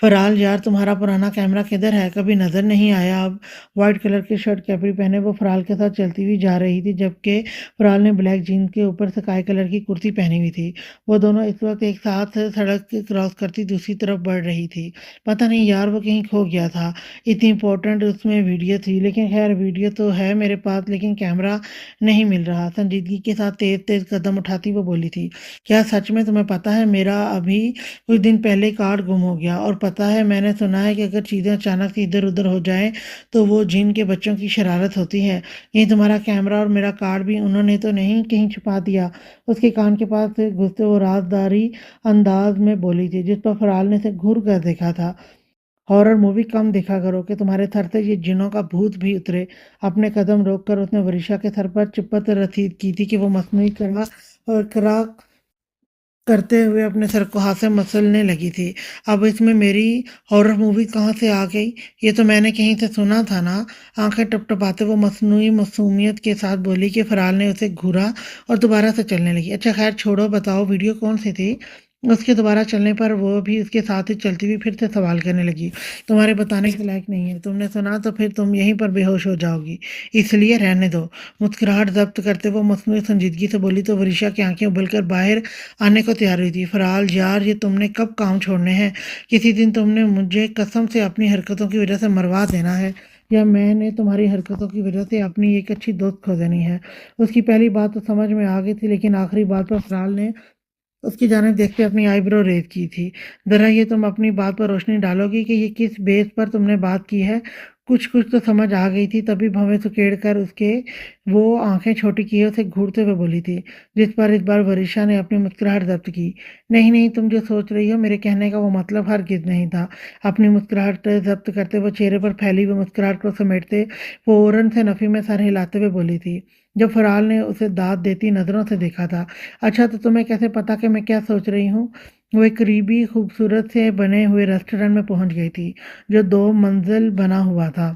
فرال یار، تمہارا پرانا کیمرہ کدھر ہے؟ کبھی نظر نہیں آیا۔ اب وائٹ کلر کی شرٹ کیپری پہنے وہ فرال کے ساتھ چلتی ہوئی جا رہی تھی، جبکہ فرال نے بلیک جینز کے اوپر سکائی کلر کی کرتی پہنی ہوئی تھی۔ وہ دونوں اس وقت ایک ساتھ سڑک کراس کرتی دوسری طرف بڑھ رہی تھی۔ پتہ نہیں یار وہ کہیں کھو گیا تھا، اتنی امپورٹنٹ اس میں ویڈیو تھی، لیکن خیر ویڈیو تو ہے میرے پاس لیکن کیمرہ نہیں مل رہا۔ سنجیدگی کے ساتھ تیز تیز قدم اٹھاتی وہ بولی تھی، کیا سچ میں تمہیں پتہ ہے میرا ابھی کچھ دن پہلے کارڈ گم ہو گیا؟ اور پتہ ہے میں نے سنا ہے کہ اگر چیزیں اچانک سے ادھر ادھر ہو جائیں تو وہ جن کے بچوں کی شرارت ہوتی ہے۔ یہ تمہارا کیمرہ اور میرا کارڈ بھی انہوں نے تو نہیں کہیں چھپا دیا؟ اس کے کان کے پاس سے گھستے وہ رازداری انداز میں بولی تھی، جس پر فرال نے اسے گھور کر دیکھا تھا۔ ہارر مووی کم دیکھا کرو کہ تمہارے سر سے یہ جنوں کا بھوت بھی اترے۔ اپنے قدم روک کر اس نے ورشا کے سر پر چپت رسید کی تھی کہ وہ مصنوعی کرا کرتے ہوئے اپنے سر کو ہاتھ سے مسلنے لگی تھی۔ اب اس میں میری ہارر مووی کہاں سے آ گئی؟ یہ تو میں نے کہیں سے سنا تھا نا؟ آنکھیں ٹپ ٹپاتے وہ مصنوعی معصومیت کے ساتھ بولی کہ فرال نے اسے گھورا اور دوبارہ سے چلنے لگی۔ اچھا خیر چھوڑو، بتاؤ ویڈیو کون سی تھی؟ اس کے دوبارہ چلنے پر وہ بھی اس کے ساتھ ہی چلتی ہوئی پھر سے سوال کرنے لگی، تمہارے بتانے کے لائق نہیں ہے، تم نے سنا تو پھر تم یہیں پر بے ہوش ہو جاؤ گی، اس لیے رہنے دو۔ مسکراہٹ ضبط کرتے وہ مصنوعی سنجیدگی سے بولی تو ورشا کی آنکھیں ابل کر باہر آنے کو تیار ہوئی تھی۔ فرال یار، یہ تم نے کب کام چھوڑنے ہیں؟ کسی دن تم نے مجھے قسم سے اپنی حرکتوں کی وجہ سے مروا دینا ہے، یا میں نے تمہاری حرکتوں کی وجہ سے اپنی ایک اچھی دوست کھو دینی ہے۔ اس کی پہلی بات تو سمجھ میں آ گئی تھی، لیکن آخری بات پر فرال نے اس کی جانب دیکھتے اپنی آئی برو ریز کی تھی۔ ذرا یہ تم اپنی بات پر روشنی ڈالو گی کہ یہ کس بیس پر تم نے بات کی ہے؟ کچھ تو سمجھ آ گئی تھی، تبھی بھویں سکیڑ کر اس کے وہ آنکھیں چھوٹی کیے اسے گھورتے ہوئے بولی تھی، جس پر اس بار ورشا نے اپنی مسکراہٹ ضبط کی۔ نہیں نہیں، تم جو سوچ رہی ہو میرے کہنے کا وہ مطلب ہرگز نہیں تھا۔ اپنی مسکراہٹ ضبط کرتے وہ چہرے پر پھیلی ہوئی مسکراہٹ کو سمیٹتے فوراً سے نفی میں سر ہلاتے ہوئے بولی تھی، جب فرال نے اسے داد دیتی نظروں سے دیکھا تھا، اچھا تو تمہیں کیسے پتا کہ میں کیا سوچ رہی ہوں؟ वो एक करीबी खूबसूरत से बने हुए रेस्टोरेंट में पहुंच गई थी, जो 2 मंजिल बना हुआ था।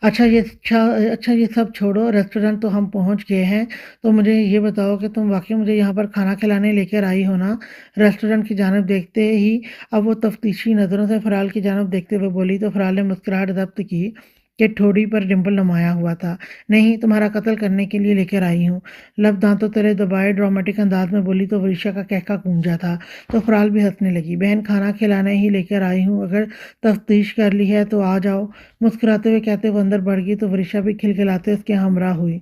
अच्छा ये सब छोड़ो, रेस्टोरेंट तो हम पहुंच गए हैं। तो मुझे ये बताओ कि तुम वाकई मुझे यहाँ पर खाना खिलाने लेकर आई हो ना? रेस्टोरेंट की जानब देखते ही अब वो तफ्तीशी नज़रों से फराल की जानब देखते हुए बोली, तो फराल ने मुस्कुराहट जब्त की कि ठोड़ी पर डिंपल नुमाया हुआ था। नहीं, तुम्हारा कत्ल करने के लिए लेकर आई हूँ। लब दांतों तले दबाए ड्रामेटिक अंदाज में बोली, तो वरिशा का कहका गूंजा था। तो फराल भी हंसने लगी। बहन, खाना खिलाने ही लेकर आई हूँ, अगर तफ्तीश कर ली है तो आ जाओ। मुस्कुराते हुए कहते हुए अंदर बढ़ गई, तो वरिशा भी खिलखिलाते उसके हमरा हुई।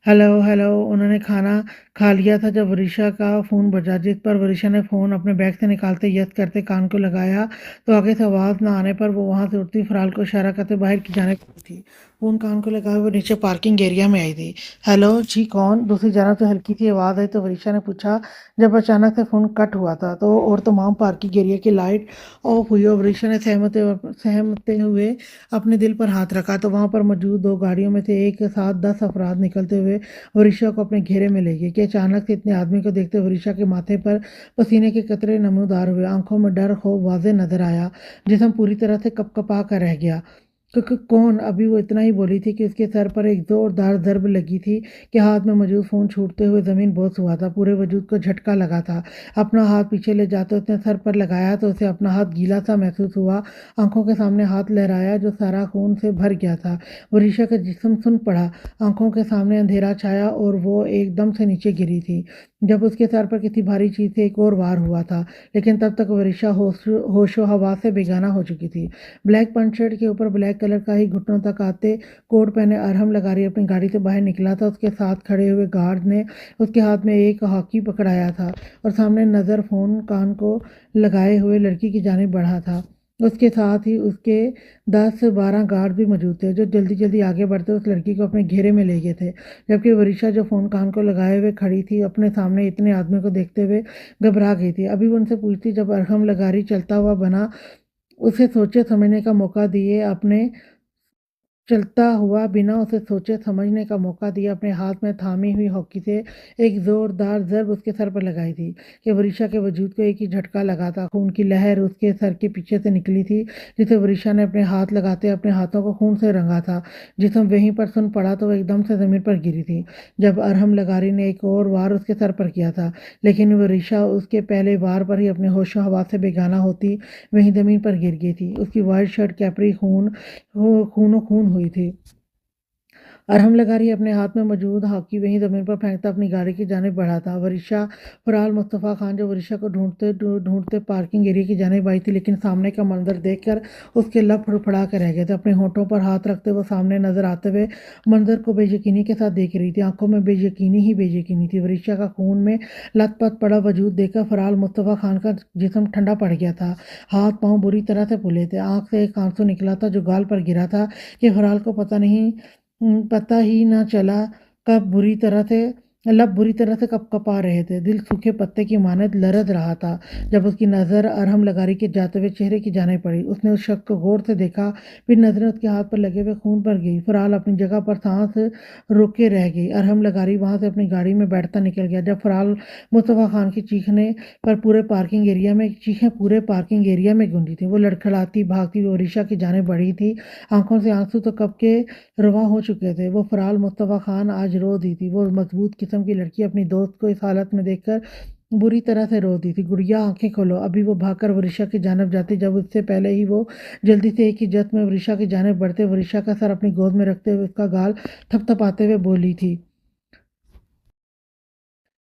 Hello hello. उन्होंने खाना खा लिया था जब वरिशा का फ़ोन बजा, जिस पर वरिशा ने फ़ोन अपने बैग से निकालते यस करते कान को लगाया, तो आगे से आवाज़ ना आने पर वो वहाँ से उठती फराल को इशारा करते बाहर की जाने खड़ी थी। फ़ोन कान को लगाए हुए नीचे पार्किंग एरिया में आई थी। हेलो जी, कौन? दूसरी जानब से हल्की सी आवाज़ आई, तो वरिशा ने पूछा, जब अचानक से फ़ोन कट हुआ था तो और तमाम पार्किंग एरिया की लाइट ऑफ हुई और वरिशा ने सहमते हुए अपने दिल पर हाथ रखा, तो वहाँ पर मौजूद 2 गाड़ियों में से एक साथ 10 अफराद निकलते हुए वरिशा को अपने घेरे में ले गए कि अचानक से इतने आदमी को देखते वरिशा के माथे पर पसीने के कतरे नमूदार हुए, आंखों में डर खौफ वाज़े नजर आया, जिस्म पूरी तरह से कपकपा कर रह गया। कौन? अभी वो इतना ही बोली थी कि उसके सर पर एक जोरदार ज़रब लगी थी कि हाथ में मौजूद फ़ोन छूटते हुए ज़मीन बोस हुआ था। पूरे वजूद को झटका लगा था। अपना हाथ पीछे ले जाते उसने सर पर लगाया, तो उसे अपना हाथ गीला सा महसूस हुआ। आंखों के सामने हाथ लहराया जो सारा खून से भर गया था। वरिशा का जिस्म सुन पड़ा, आंखों के सामने अंधेरा छाया और वो एकदम से नीचे गिरी थी, जब उसके सर पर किसी भारी चीज़ से एक और वार हुआ था। लेकिन तब तक वरिशा होशो हवास से बेगाना हो चुकी थी। ब्लैक पैंट शर्ट के ऊपर ब्लैक कलर का ही घुटनों तक आते कोट पहने अरहम लगारी अपनी गाड़ी से बाहर निकला था। उसके साथ खड़े हुए गार्ड ने उसके हाथ में एक हॉकी पकड़ाया था और सामने नज़र फ़ोन कान को लगाए हुए लड़की की जानिब बढ़ा था। उसके साथ ही उसके 10-12 गार्ड भी मौजूद थे, जो जल्दी जल्दी आगे बढ़ते उस लड़की को अपने घेरे में ले गए थे, जबकि वरिशा, जो फ़ोन कान को लगाए हुए खड़ी थी, अपने सामने इतने आदमी को देखते हुए घबरा गई थी। अभी वो उनसे पूछती जब अरहम लगारी चलता हुआ बना, उसे सोचे समझने का मौका दिए अपने चलता हुआ बिना उसे सोचे समझने का मौका दिया अपने हाथ में थामी हुई हॉकी से एक जोरदार ज़रब उसके सर पर लगाई थी कि वरिशा के वजूद को एक ही झटका लगा था। खून की लहर उसके सर के पीछे से निकली थी, जिसे वरिशा ने अपने हाथ लगाते अपने हाथों को खून से रंगा था। जिसम वहीं पर सुन पड़ा तो वह एकदम से ज़मीन पर गिरी थी, जब अरहम लगारी ने एक और वार उसके सर पर किया था। लेकिन वरिशा उसके पहले वार पर ही अपने होशो हवास से बेगाना होती वहीं ज़मीन पर गिर गई थी। उसकी वाइट शर्ट कैपरी खूनो खून हुई थी। अरहम लगारी अपने हाथ में मौजूद हॉकी वहीं ज़मीन पर फेंकता अपनी गाड़ी की जानिब बढ़ा था। वरिशा फराल मुस्तफ़ा खान, जो वरिशा को ढूंढते पार्किंग एरिया की जानिब आई थी, लेकिन सामने का मंजर देखकर उसके लब फड़फड़ा कर रह गए थे। अपने होठों पर हाथ रखते वो सामने नजर आते हुए मंजर को बेयकीनी के साथ देख रही थी। आंखों में बेयकीनी ही बेयकीनी थी। वरिशा का खून में लथपथ पड़ा वजूद देखकर फराल मुस्तफ़ा खान का जिस्म ठंडा पड़ गया था। हाथ पाँव बुरी तरह से फूले थे। आंख से एक आंसू निकला था जो गाल पर गिरा था कि फराल को पता ही ना चला कब बुरी तरह से कपकपा रहे थे। दिल सूखे पत्ते की मानद लरज रहा था जब उसकी नज़र अरहम लगारी के जाते हुए चेहरे की जाने पड़ी। उसने उस शख्स को गौर से देखा, फिर नज़रें उसके हाथ पर लगे हुए खून पर गई। फराल अपनी जगह पर सांस रोके रह गई। अरहम लगारी वहां से अपनी गाड़ी में बैठता निकल गया। जब फराल मुस्तफ़ा खान की चीखें पूरे पार्किंग एरिया में गूंजी थी। वो लड़खड़ाती भागती हुई ओरिशा की जाने बढ़ी थी। आंखों से आंसू तो कब के रवा हो चुके थे। वो फराल मुस्तफ़ा खान आज रो दी थी। वो मजबूत किस्म की लड़की अपनी दोस्त को इस हालत में देखकर बुरी तरह से रो दी थी। गुड़िया, आंखें खोलो। अभी वो भागकर वरिशा की जानब जाती, जब उससे पहले ही वो जल्दी से एक ही जत में वरिशा की जानब बढ़ते वरिशा का सर अपनी गोद में रखते हुए उसका गाल थपथपाते हुए बोली थी।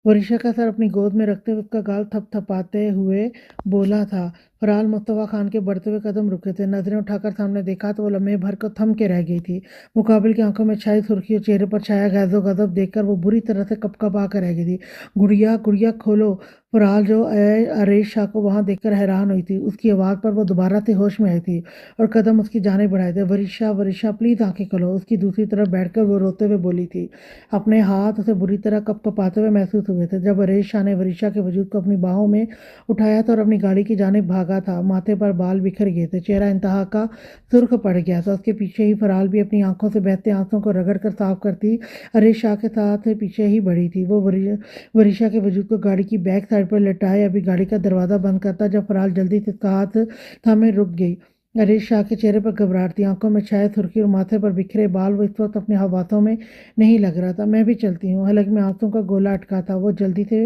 वरिशा का सर अपनी गोद में रखते हुए उसका गाल थपथपाते हुए बोला था। फरहाल मुस्तफ़ा खान के बढ़ते हुए कदम रुके थे। नजरें उठाकर सामने देखा तो वो लम्हे भर को थम के रह गई थी। मुकाबिल की आंखों में छाई सुर्खी और चेहरे पर छाया गैज़ो गज़ब देखकर वो बुरी तरह से कपकपा कर रह गई थी। गुड़िया, गुड़िया खोलो। फरहाल, जो अरेश शाह को वहां देखकर हैरान हुई थी, उसकी आवाज़ पर वो दोबारा से होश में आई थी और कदम उसकी जाने बढ़ाए थे। वरिशा, वरिशा प्लीज़ आंखें खोलो। उसकी दूसरी तरफ बैठकर वो रोते हुए बोली थी। अपने हाथ उसे बुरी तरह कपकपाते हुए महसूस हुए थे। जब अरेश शाह ने वरिशा के वजूद को अपनी बाहों में उठाया था और अपनी गाड़ी की जानिब भागा भागा था, माथे पर बाल बिखर गए थे, चेहरा इंतहा का सुर्ख पड़ गया था। उसके पीछे ही फराल भी अपनी आंखों से बहते आंसुओं को रगड़ कर साफ करती हरीश शाह के साथ पीछे ही बढ़ी थी। वो वरीशा के वजूद को गाड़ी की बैक साइड पर लटाए अभी गाड़ी का दरवाज़ा बंद करता जब फराल जल्दी से उसका हाथ थामे रुक गई। हरीश शाह के चेहरे पर घबराहट थी, आंखों में छाया सुर्खी और माथे पर बिखरे बाल। वो इस वक्त अपने हाथों में नहीं लग रहा था। मैं भी चलती हूँ। हलक में आंसुओं का गोला अटका था। वो जल्दी से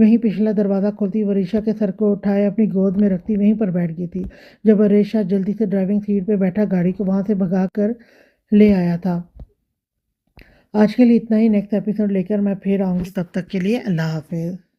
वहीं पिछला दरवाज़ा खोलती, वरीशा के सर को उठाए अपनी गोद में रखती वहीं पर बैठ गई थी। जब वरीशा जल्दी से ड्राइविंग सीट पर बैठा गाड़ी को वहां से भगा कर ले आया था। आज के लिए इतना ही। नेक्स्ट एपिसोड लेकर मैं फिर आऊँगी। तब तक के लिए अल्लाह हाफिज़।